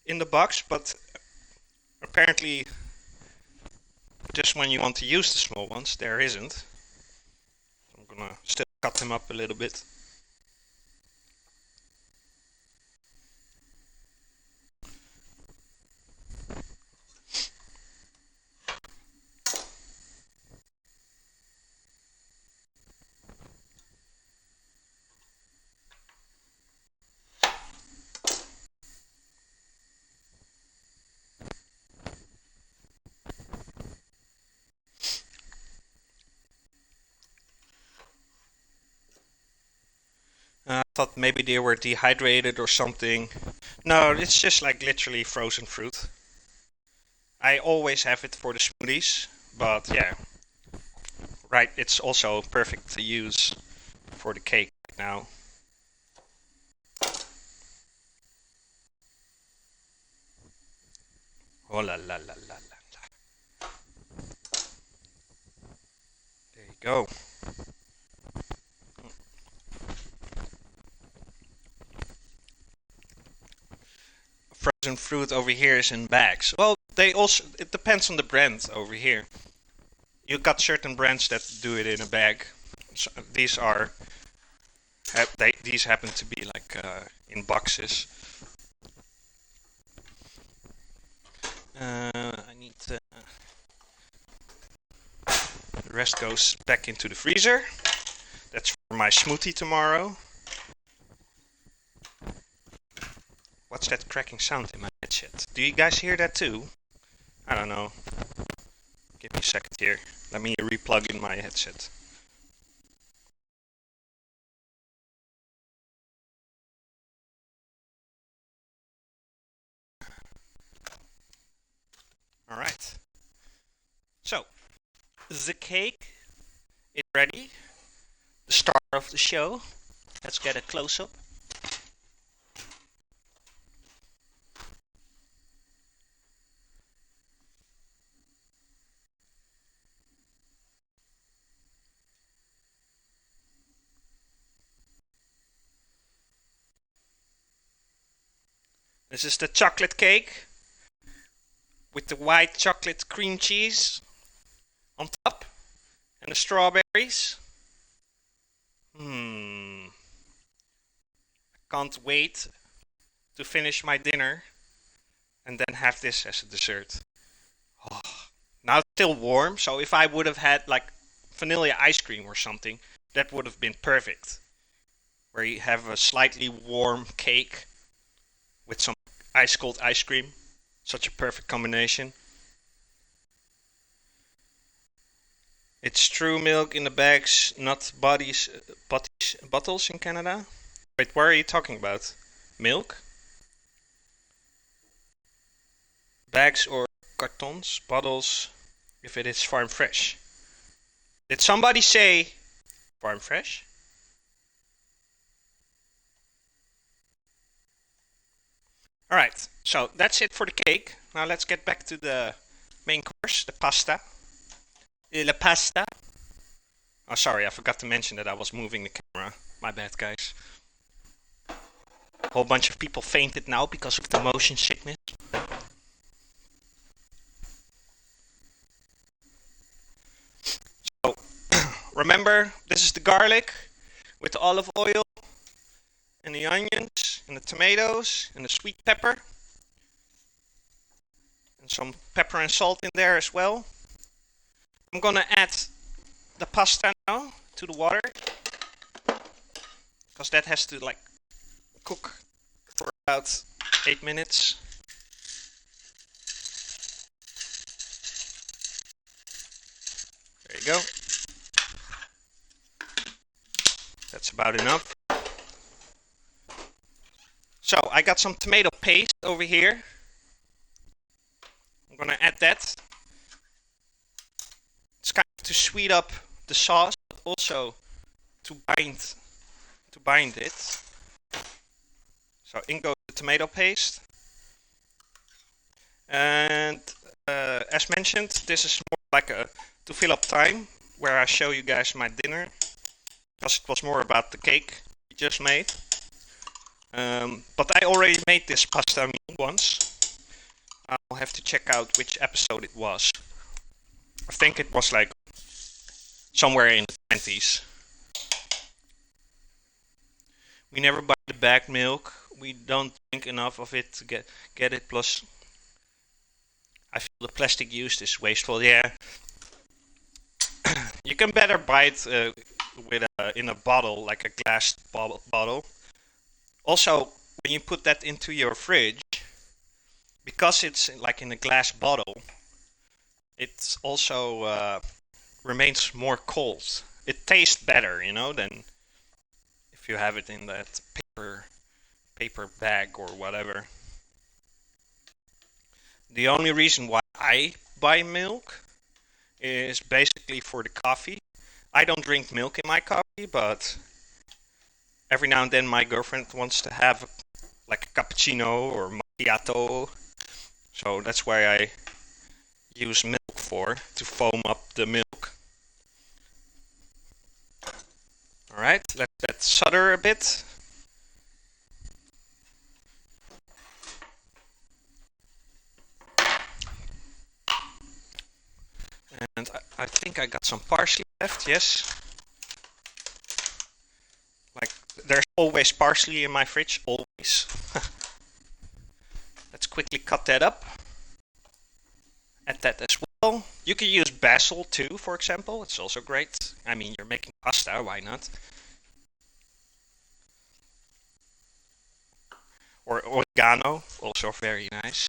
in the box, but apparently just when you want to use the small ones, there isn't. So I'm gonna still cut them up a little bit. I thought maybe they were dehydrated or something. No, it's just like literally frozen fruit. I always have it for the smoothies, but yeah, Right, it's also perfect to use for the cake right now. Oh la la la la la. There you go. Frozen fruit over here is in bags. Well, they also, it depends on the brand over here. You got certain brands that do it in a bag. So these are these happen to be like in boxes. I need to, the rest goes back into the freezer. That's for my smoothie tomorrow. What's that cracking sound in my headset? Do you guys hear that too? I don't know. Give me a second here. Let me replug in my headset. All right. So, the cake is ready. The star of the show. Let's get a close-up. This is the chocolate cake with the white chocolate cream cheese on top and the strawberries. Can't wait to finish my dinner and then have this as a dessert. Oh, now it's still warm, so if I would have had like vanilla ice cream or something, that would have been perfect. Where you have a slightly warm cake with some ice cold ice cream. Such a perfect combination. It's true milk in the bags, not bottles in Canada. Wait, what are you talking about? Milk? Bags or cartons? Bottles? If it is farm fresh. Did somebody say farm fresh? Alright, so that's it for the cake. Now let's get back to the main course, the pasta. La pasta. Oh, sorry, I forgot to mention that I was moving the camera. My bad, guys. A whole bunch of people fainted now because of the motion sickness. So, remember, this is the garlic with the olive oil and the onions and the tomatoes and the sweet pepper. And some pepper and salt in there as well. I'm gonna add the pasta now to the water because that has to like cook for about 8 minutes. There you go. That's about enough. So I got some tomato paste over here. I'm gonna add that. It's kind of to sweet up the sauce, but also to bind it. So in goes the tomato paste. And as mentioned, this is more like a to fill up time where I show you guys my dinner because it was more about the cake we just made. But I already made this pasta meal once. I'll have to check out which episode it was. I think it was like somewhere in the 20s. We never buy the bagged milk. We don't drink enough of it to get it. Plus, I feel the plastic used is wasteful. Yeah, you can better buy it in a bottle, like a glass bottle. Also, when you put that into your fridge, because it's like in a glass bottle, it also remains more cold. It tastes better, than if you have it in that paper bag or whatever. The only reason why I buy milk is basically for the coffee, I don't drink milk in my coffee, but every now and then my girlfriend wants to have like a cappuccino or macchiato. So that's why I use milk for to foam up the milk. All right, let that solder a bit. And I think I got some parsley left, yes. Like, there's always parsley in my fridge, always. Let's quickly cut that up. Add that as well. You can use basil too, for example. It's also great. I mean, you're making pasta, why not? Or oregano, also very nice.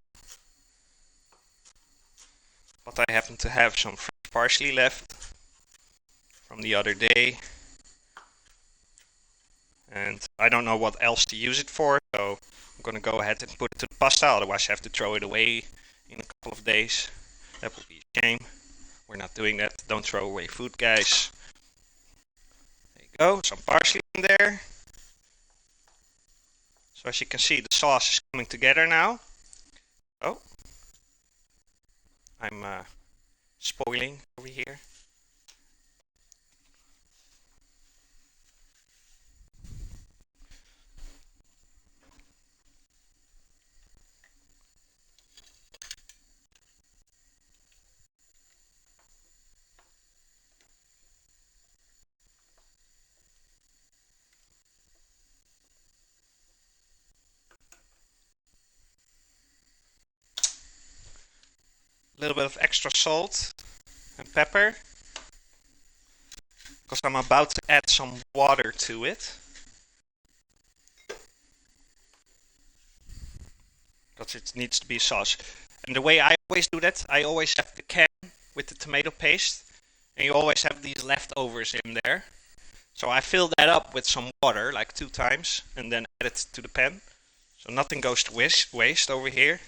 But I happen to have some fresh parsley left from the other day. And I don't know what else to use it for, so I'm gonna go ahead and put it to the pasta, otherwise I have to throw it away in a couple of days. That would be a shame. We're not doing that. Don't throw away food, guys. There you go, some parsley in there. So as you can see, the sauce is coming together now. Oh, I'm spoiling over here. A little bit of extra salt and pepper, because I'm about to add some water to it. Because it needs to be sauce. And the way I always do that, I always have the can with the tomato paste, and you always have these leftovers in there. So I fill that up with some water, like 2 times, and then add it to the pan. So nothing goes to waste over here.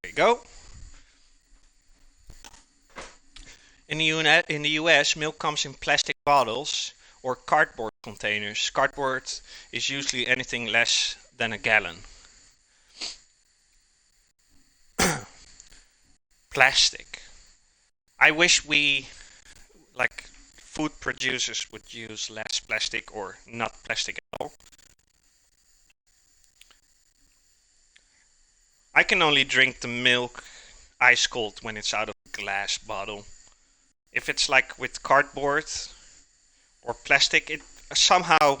There you go. In the US, milk comes in plastic bottles or cardboard containers. Cardboard is usually anything less than a gallon. Plastic. I wish we, like, food producers would use less plastic or not plastic at all. I can only drink the milk ice cold when it's out of a glass bottle. If it's like with cardboard or plastic, it somehow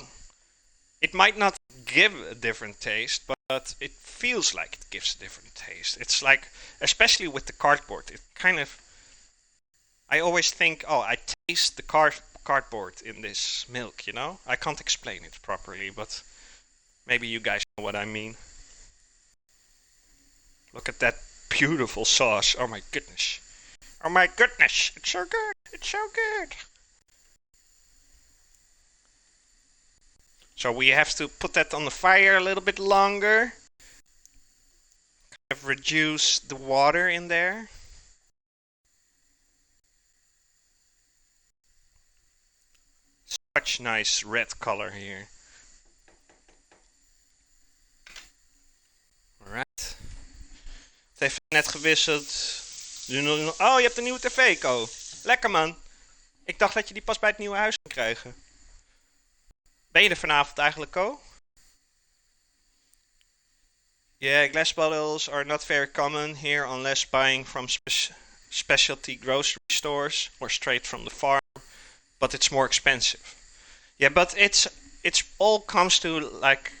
it might not give a different taste, but it feels like it gives a different taste. It's like, especially with the cardboard, it kind of. I always think, oh, I taste the cardboard in this milk. I can't explain it properly, but maybe you guys know what I mean. Look at that beautiful sauce. Oh my goodness. Oh my goodness. It's so good. It's so good. So we have to put that on the fire a little bit longer. Kind of reduce the water in there. Such nice red color here. Alright. Het heeft net gewisseld. Oh, je hebt een nieuwe tv, Ko. Lekker, man. Ik dacht dat je die pas bij het nieuwe huis kon krijgen. Ben je er vanavond eigenlijk, Ko? Yeah, glass bottles are not very common here unless buying from specialty grocery stores or straight from the farm, but it's more expensive. Yeah, but it's all comes to like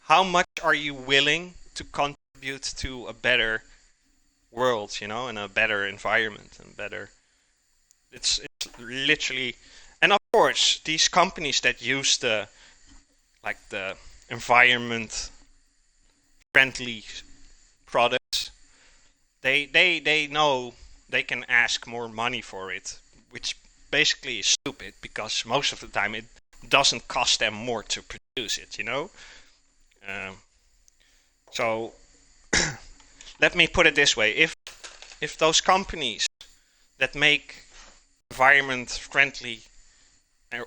how much are you willing to contribute to a better world, and a better environment and better. It's literally, and of course these companies that use the environment friendly products, they know they can ask more money for it, which basically is stupid because most of the time doesn't cost them more to produce it, you know? Um, so let me put it this way: if those companies that make environment friendly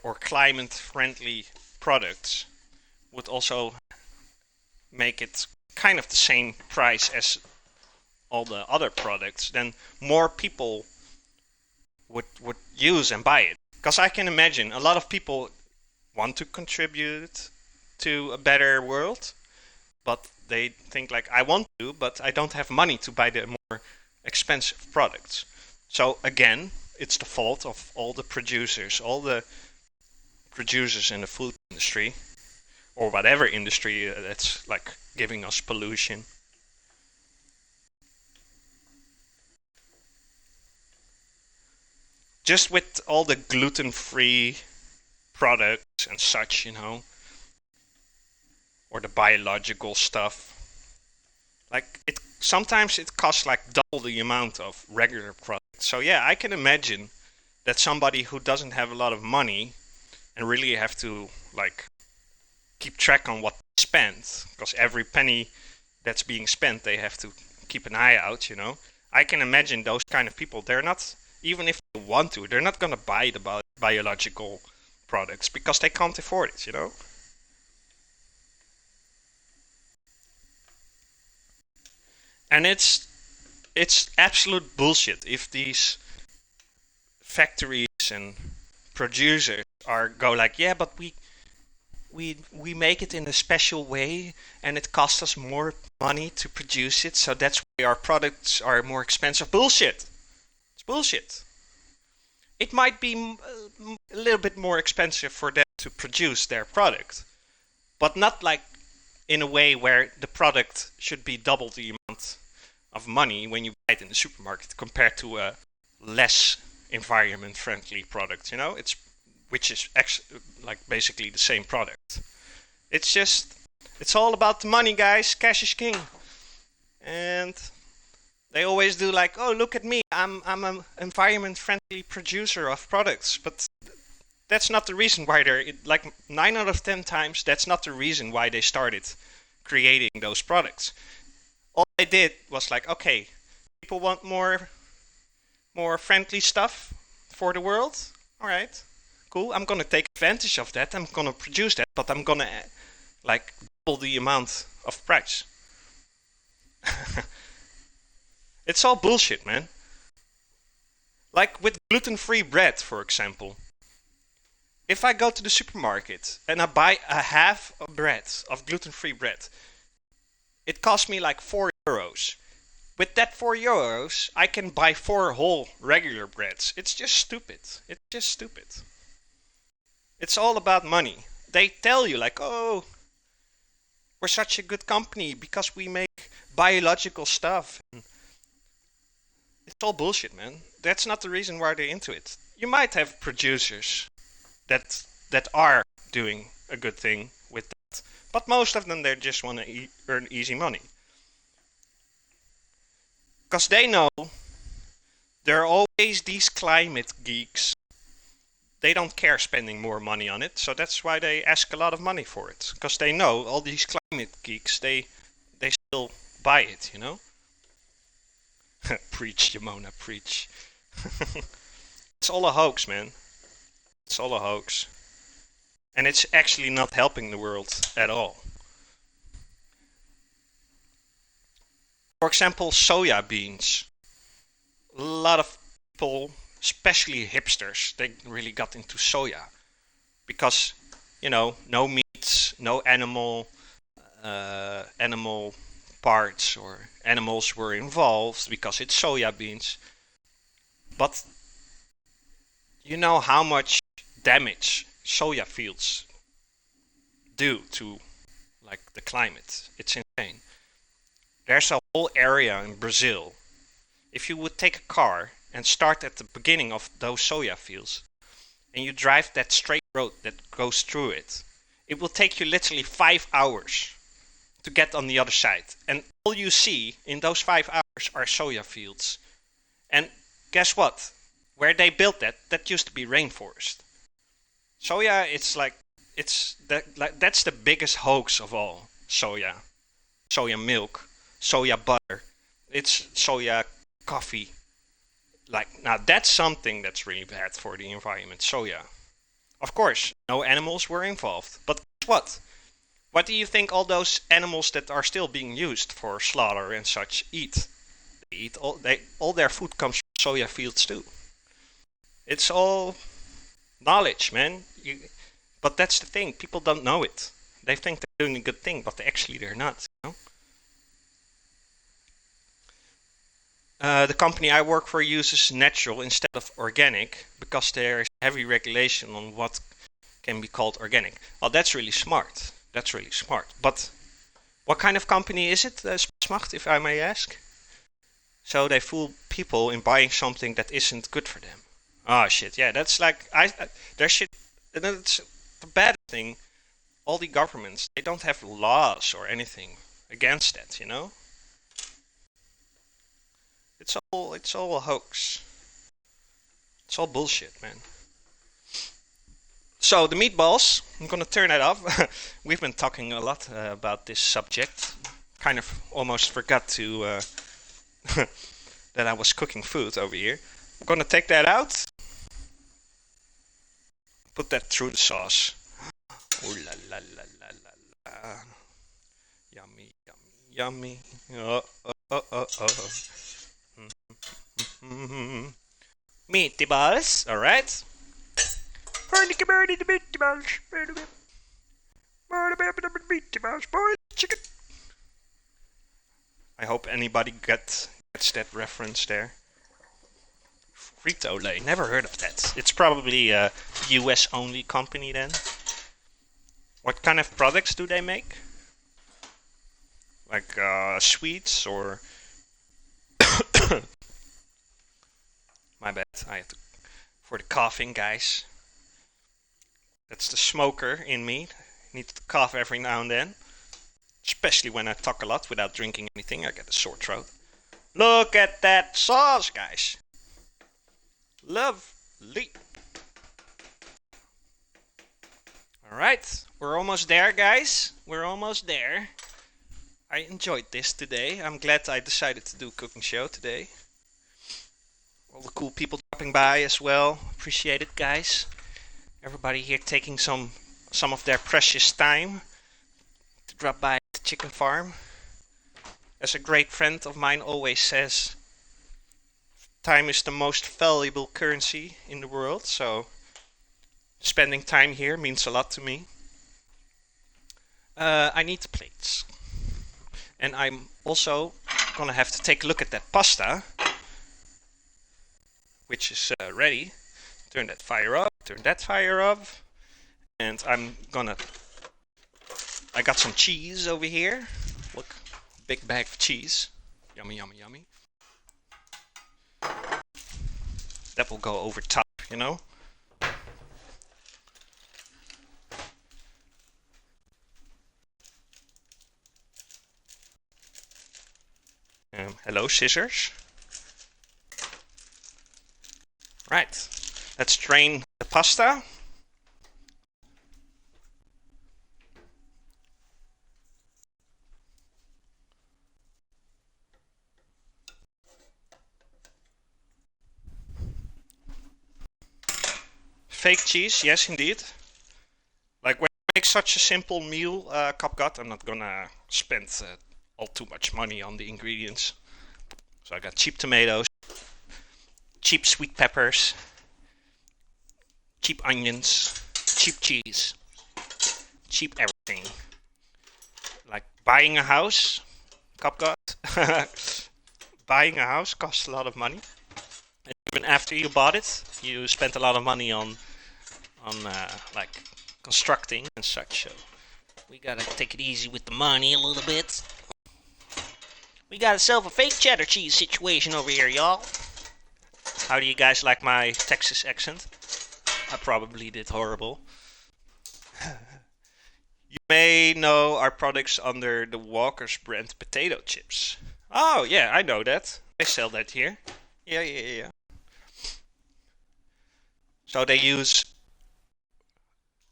or climate friendly products would also make it kind of the same price as all the other products, then more people would use and buy it. Because I can imagine a lot of people want to contribute to a better world, but they think like, I want to, but I don't have money to buy the more expensive products. So again, it's the fault of all the producers in the food industry or whatever industry that's like giving us pollution. Just with all the gluten-free products and such, or the biological stuff. Like it sometimes it costs like double the amount of regular products. So yeah, I can imagine that somebody who doesn't have a lot of money and really have to like keep track on what they spend, because every penny that's being spent they have to keep an eye out. I can imagine those kind of people, they're not, even if they want to, they're not gonna buy the biological products because they can't afford it. And it's absolute bullshit if these factories and producers are go like, yeah, but we make it in a special way and it costs us more money to produce it, so that's why our products are more expensive. Bullshit. It's bullshit. It might be a little bit more expensive for them to produce their product, but not like in a way where the product should be double the amount of money when you buy it in the supermarket compared to a less environment friendly product. It's which is like basically the same product. It's all about the money, guys. Cash is king. And they always do like, oh, look at me, I'm an environment friendly producer of products, but that's not the reason why they're like 9 out of 10 times that's not the reason why they started creating those products. All they did was like, okay, people want more friendly stuff for the world. All right, cool. I'm gonna take advantage of that. I'm gonna produce that, but I'm gonna like double the amount of price. It's all bullshit, man. Like with gluten-free bread, for example. If I go to the supermarket and I buy a half a bread of gluten-free bread, it costs me like €4. With that €4, I can buy 4 whole regular breads. It's just stupid. It's just stupid. It's all about money. They tell you like, oh, we're such a good company because we make biological stuff. It's all bullshit, man. That's not the reason why they're into it. You might have producers that are doing a good thing with that, but most of them they just want to earn easy money. Because they know there are always these climate geeks. They don't care spending more money on it, so that's why they ask a lot of money for it. Because they know all these climate geeks, they still buy it. Preach, Yamona, preach. It's all a hoax, man. It's all a hoax. And it's actually not helping the world at all. For example, soya beans. A lot of people, especially hipsters, they really got into soya. Because, no meats, no animal parts or animals were involved because it's soya beans. But you know how much damage soya fields do to like the climate. It's insane. There's a whole area in Brazil. If you would take a car and start at the beginning of those soya fields and you drive that straight road that goes through it, it will take you literally 5 hours to get on the other side. And all you see in those 5 hours are soya fields. And guess what? Where they built that used to be rainforest. Soya, it's like it's that like that's the biggest hoax of all. Soya milk, soya butter. It's soya coffee. Like now that's something that's really bad for the environment. Soya. Of course, no animals were involved. But guess what? What do you think all those animals that are still being used for slaughter and such eat? All their food comes from soya fields too. It's all knowledge, man. But that's the thing. People don't know it. They think they're doing a good thing, but actually they're not. The company I work for uses natural instead of organic because there is heavy regulation on what can be called organic. Well, that's really smart. That's really smart. But what kind of company is it, Smacht, if I may ask? So they fool people in buying something that isn't good for them. Oh shit, yeah, that's like there should. And it's the bad thing. All the governments they don't have laws or anything against that. It's all a hoax. It's all bullshit, man. So the meatballs, I'm gonna turn that off. We've been talking a lot about this subject. Kind of almost forgot to that I was cooking food over here. I'm gonna take that out. Put that through the sauce. Ooh la la la la la la. Yummy, yummy, yummy. Oh. Mm-hmm. Meatballs, alright. Chicken. I hope anybody gets that reference there. Frito-Lay, never heard of that. It's probably a US only company then. What kind of products do they make? Like sweets or... My bad, I have to... For the coughing, guys. That's the smoker in me. Need to cough every now and then. Especially when I talk a lot without drinking anything. I get a sore throat. Look at that sauce, guys. Lovely. Alright, we're almost there, guys. We're almost there. I enjoyed this today. I'm glad I decided to do a cooking show today. All the cool people dropping by as well. Appreciate it, guys. Everybody here taking some of their precious time to drop by the chicken farm. As a great friend of mine always says, time is the most valuable currency in the world, so spending time here means a lot to me. I need the plates. And I'm also gonna have to take a look at that pasta, which is ready. Turn that fire up, turn that fire off. And I got some cheese over here. Look, big bag of cheese. Yummy, yummy, yummy. That will go over top, Hello, scissors. Right, let's drain the pasta. Fake cheese, yes indeed. Like when I make such a simple meal, Kapgat, I'm not gonna spend all too much money on the ingredients. So I got cheap tomatoes, cheap sweet peppers, cheap onions, cheap cheese, cheap everything. Like buying a house, Kapgat. Buying a house costs a lot of money. And even after you bought it, you spent a lot of money on like constructing and such. So we gotta take it easy with the money a little bit. We got ourselves a fake cheddar cheese situation over here, y'all. How do you guys like my Texas accent? I probably did horrible. You may know our products under the Walker's brand potato chips. Oh, yeah, I know that. They sell that here. Yeah. So they use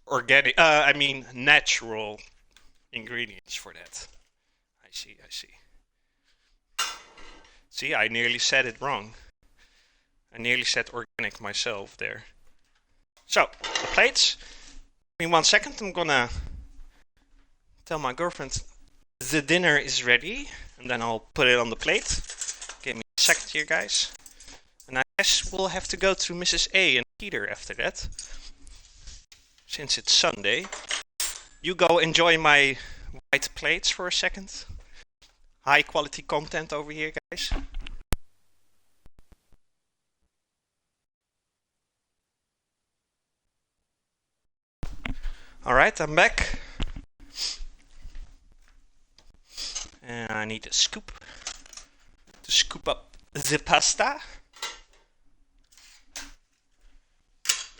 organic, I mean natural ingredients for that. I see, I see. See, I nearly said it wrong. I nearly said organic myself there. So, the plates. Give me 1 second, I'm gonna tell my girlfriend the dinner is ready, and then I'll put it on the plate. Give me a second here, guys. And I guess we'll have to go through Mrs. A and Peter after that, since it's Sunday. You go enjoy my white plates for a second. High quality content over here, guys. Alright, I'm back. And I need a scoop to scoop up the pasta.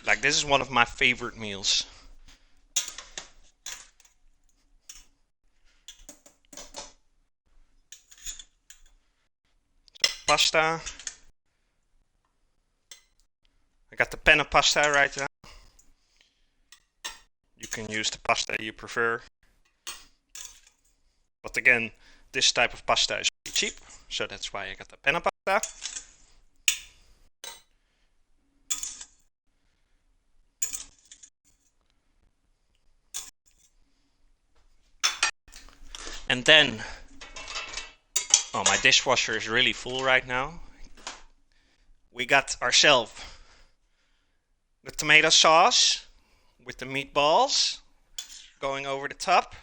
Like, this is one of my favorite meals. So, pasta. I got the pan of pasta right now. You can use the pasta you prefer. But again, this type of pasta is pretty cheap, so that's why I got the panna pasta. And then, oh, my dishwasher is really full right now. We got ourselves the tomato sauce with the meatballs going over the top.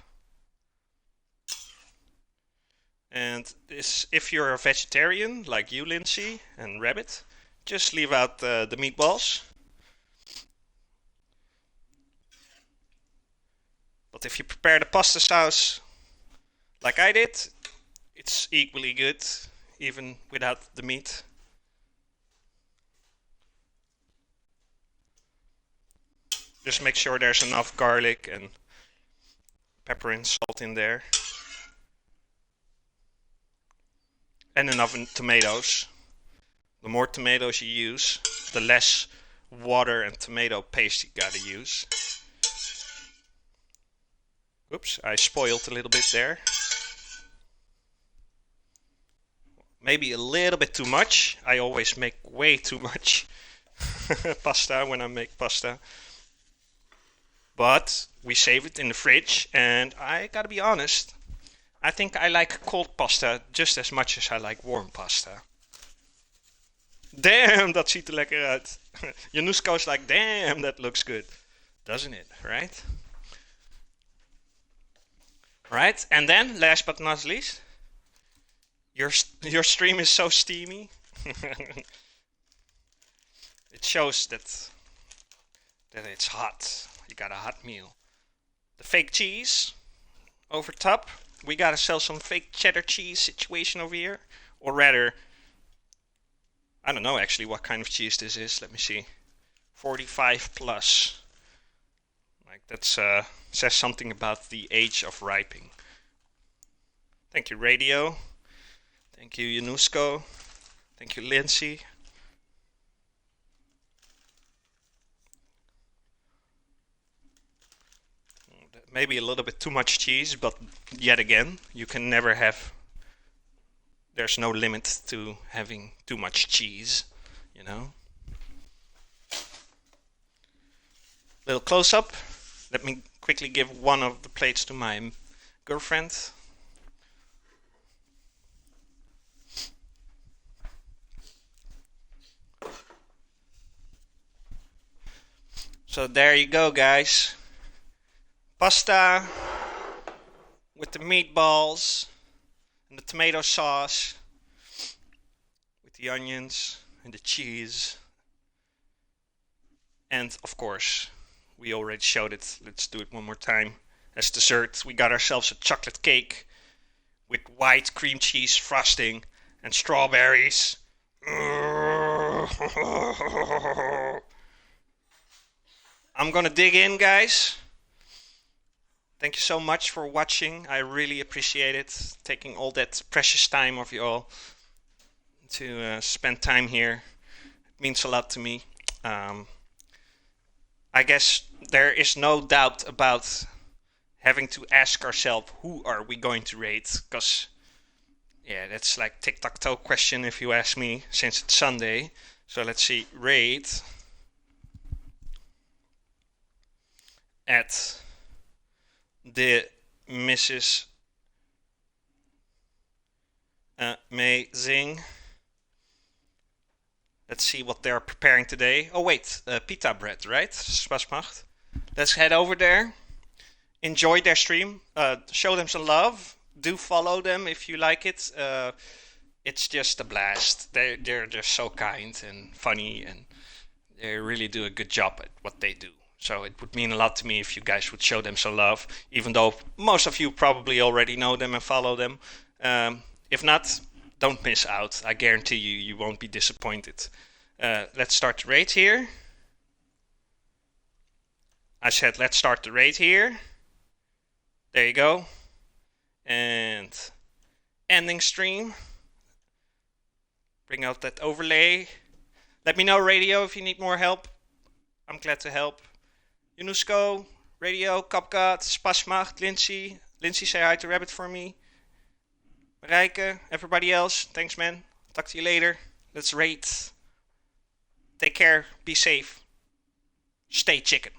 And this, if you're a vegetarian like you, Lindsay, and Rabbit, just leave out the meatballs. But if you prepare the pasta sauce like I did, it's equally good, even without the meat. Just make sure there's enough garlic and pepper and salt in there. And enough tomatoes. The more tomatoes you use, the less water and tomato paste you gotta use. Oops, I spoiled a little bit there. Maybe a little bit too much. I always make way too much pasta when I make pasta. But we save it in the fridge, and I gotta be honest, I think I like cold pasta just as much as I like warm pasta. Damn, dat ziet er lekker uit. Januszko's like, damn, that looks good. Doesn't it, right? Right, and then, last but not least, your stream is so steamy. It shows that it's hot. You got a hot meal. The fake cheese over top. We gotta sell some fake cheddar cheese situation over here. Or rather, I don't know actually what kind of cheese this is. Let me see. 45 plus. Like that's says something about the age of ripening. Thank you, Radio. Thank you, Januszko. Thank you, Lindsay. Maybe a little bit too much cheese, but yet again, you can never have. There's no limit to having too much cheese, you know. Little close up. Let me quickly give one of the plates to my girlfriend. So there you go, guys. Pasta with the meatballs and the tomato sauce with the onions and the cheese. And of course, we already showed it. Let's do it one more time. As dessert, we got ourselves a chocolate cake with white cream cheese frosting and strawberries. I'm gonna dig in, guys. Thank you so much for watching. I really appreciate it. Taking all that precious time of you all to spend time here. It means a lot to me. I guess there is no doubt about having to ask ourselves who are we going to rate, because yeah, that's like tic-tac-toe question if you ask me, since it's Sunday. So let's see, rate at the Mrs. Amazing. Let's see what they're preparing today. Oh wait, pita bread, right? Spasmacht. Let's head over there. Enjoy their stream. Show them some love. Do follow them if you like it. It's just a blast. They're just so kind and funny, and they really do a good job at what they do. So it would mean a lot to me if you guys would show them some love, even though most of you probably already know them and follow them. If not, don't miss out. I guarantee you won't be disappointed. Let's start the raid here. I said let's start the raid here. There you go. And ending stream. Bring out that overlay. Let me know, Radio, if you need more help. I'm glad to help. Yunusko, Radio, Kapkat, Spasmacht, Lindsay. Lindsay, say hi to Rabbit for me. Marijke, everybody else, thanks, man. Talk to you later. Let's raid. Take care. Be safe. Stay chicken.